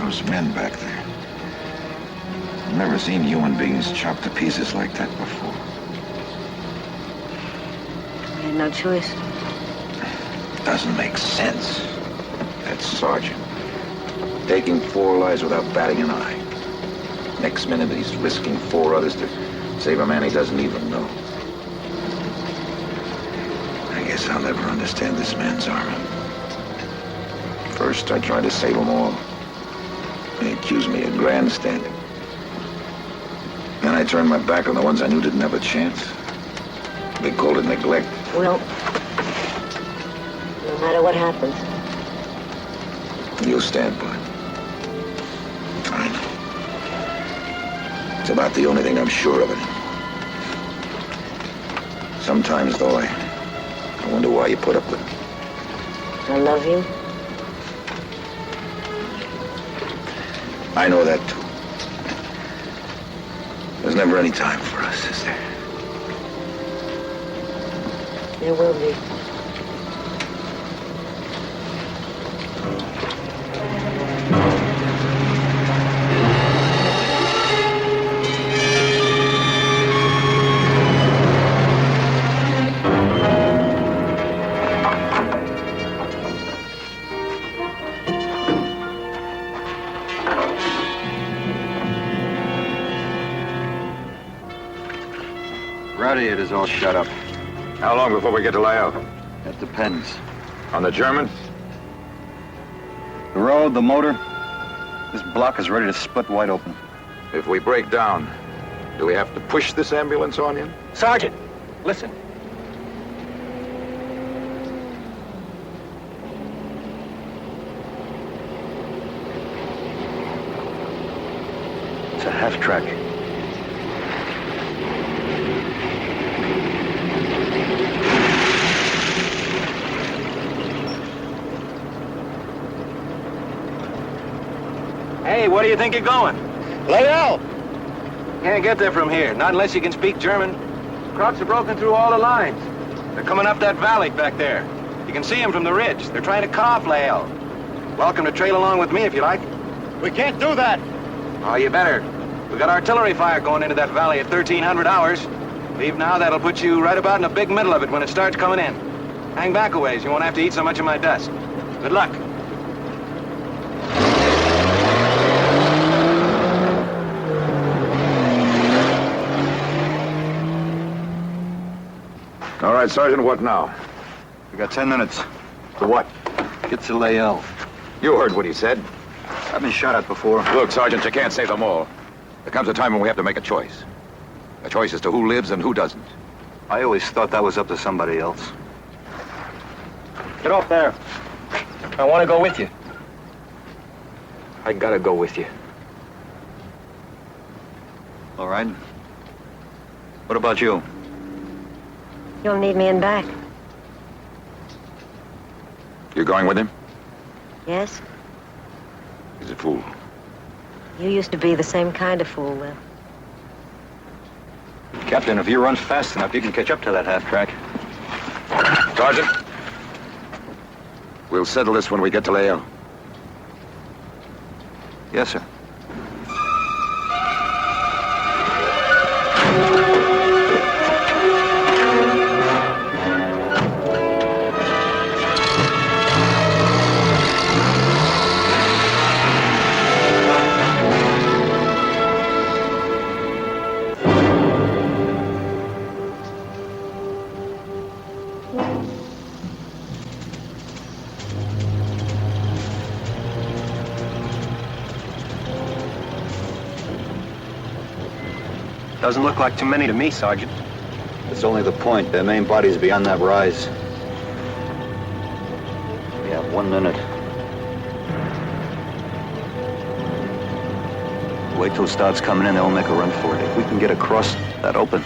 Those men back there. I've never seen human beings chopped to pieces like that before. We had no choice. Doesn't make sense. That sergeant. Taking 4 lives without batting an eye. Next minute he's risking 4 others to save a man he doesn't even know. I guess I'll never understand this man's army. First I tried to save them all. They accused me of grandstanding. Then I turned my back on the ones I knew didn't have a chance. They called it neglect. Well, no matter what happens, You'll stand by. Fine. It's about the only thing I'm sure of it. Sometimes, though, I wonder why you put up with it. I love you. I know that, too. There's never any time for us, is there? There will be. Radiator's all shut up. How long before we get to Lyell? That depends. On the German? The road, the motor, this block is ready to split wide open. If we break down, do we have to push this ambulance on you? Sergeant, listen. It's a half-track. Hey, where do you think you're going? Lyell! Can't get there from here, not unless you can speak German. Crocs have broken through all the lines. They're coming up that valley back there. You can see them from the ridge. They're trying to cut off Lyell. Welcome to trail along with me if you like. We can't do that. Oh, you better. We've got artillery fire going into that valley at 1300 hours. Leave now, that'll put you right about in the big middle of it when it starts coming in. Hang back a ways. You won't have to eat so much of my dust. Good luck. All right, Sergeant, what now? We got 10 minutes. For what? Get to Layell. You heard what he said. I've been shot at before. Look, Sergeant, you can't save them all. There comes a time when we have to make a choice. A choice as to who lives and who doesn't. I always thought that was up to somebody else. Get off there. I want to go with you. I gotta go with you. All right. What about you? You'll need me in back. You going with him? Yes? He's a fool. You used to be the same kind of fool, Will. Captain, if you run fast enough, you can catch up to that half-track. Sergeant, we'll settle this when we get to Layell. Yes, sir. Doesn't look like too many to me, Sergeant. It's only the point. Their main body's beyond that rise. We have 1 minute. Wait till it starts coming in, they'll make a run for it. If we can get across that open,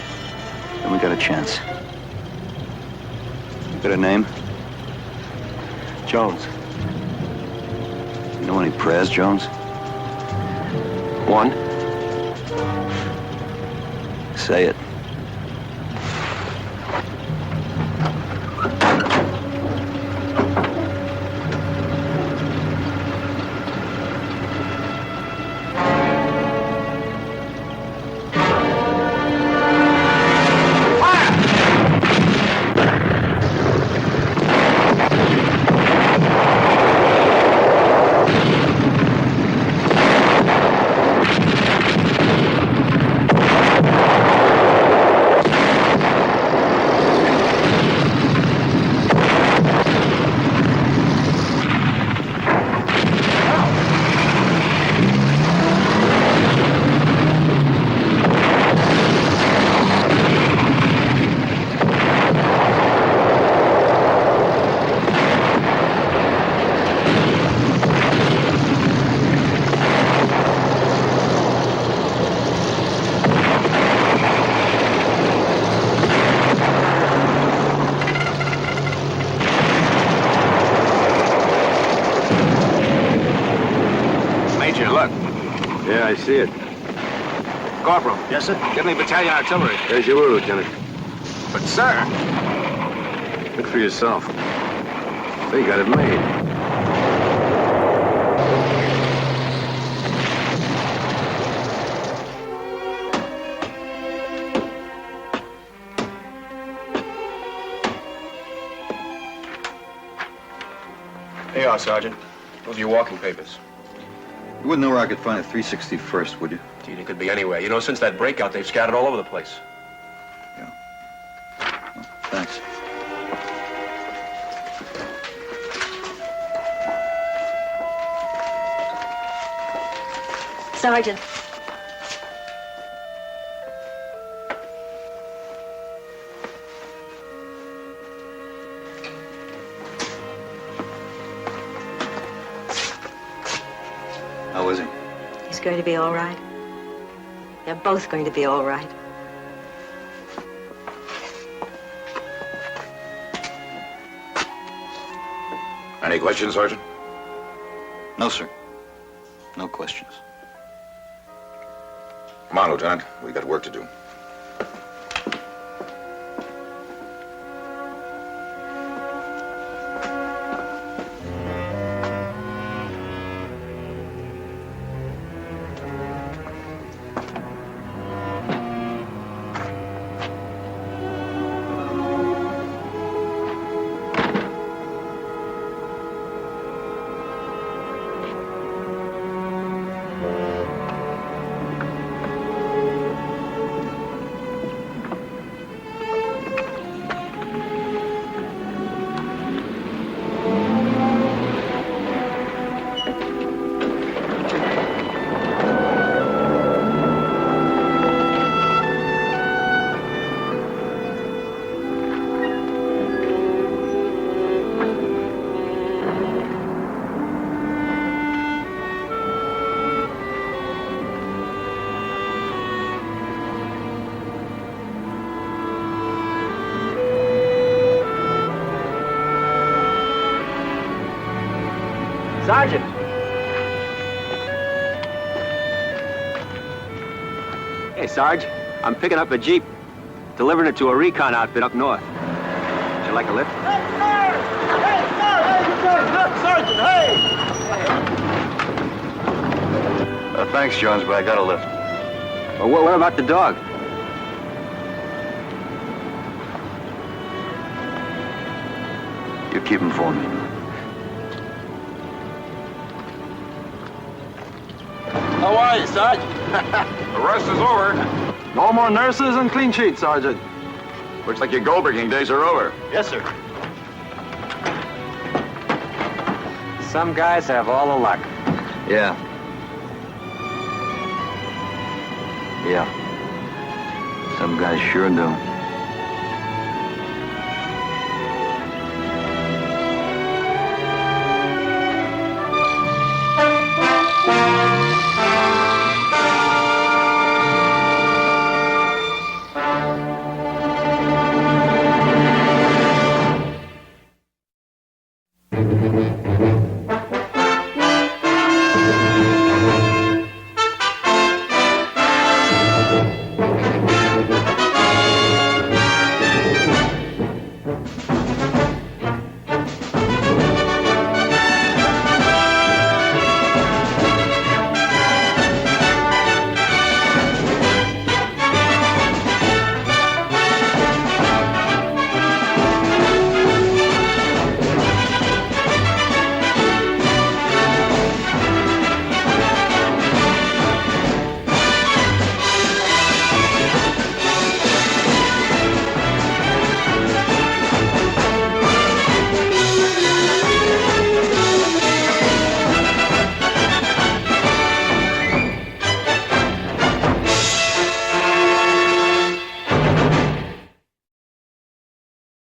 then we got a chance. You got a name? Jones. You know any prayers, Jones? One. Say it. Yeah, I see it. Corporal. Yes, sir? Get me battalion artillery. As you will, Lieutenant. But, sir... Look for yourself. They got it made. Here you are, Sergeant. Those are your walking papers. You wouldn't know where I could find a 361st, would you? Gee, it could be anywhere. You know, since that breakout, they've scattered all over the place. Yeah. Well, thanks. Sergeant. How is he? He's going to be all right. They're both going to be all right. Any questions, Sergeant? No, sir. No questions. Come on, Lieutenant. We got work to do. Sergeant! Hey, Sarge. I'm picking up a Jeep, delivering it to a recon outfit up north. Would you like a lift? Sergeant, hey! Thanks, Jones, but I got a lift. Well, what about the dog? You keep him for me. How are you, Sarge? The rest is over. No more nurses and clean sheets, Sergeant. Looks like your gold-breaking days are over. Yes, sir. Some guys have all the luck. Yeah. Yeah. Some guys sure do.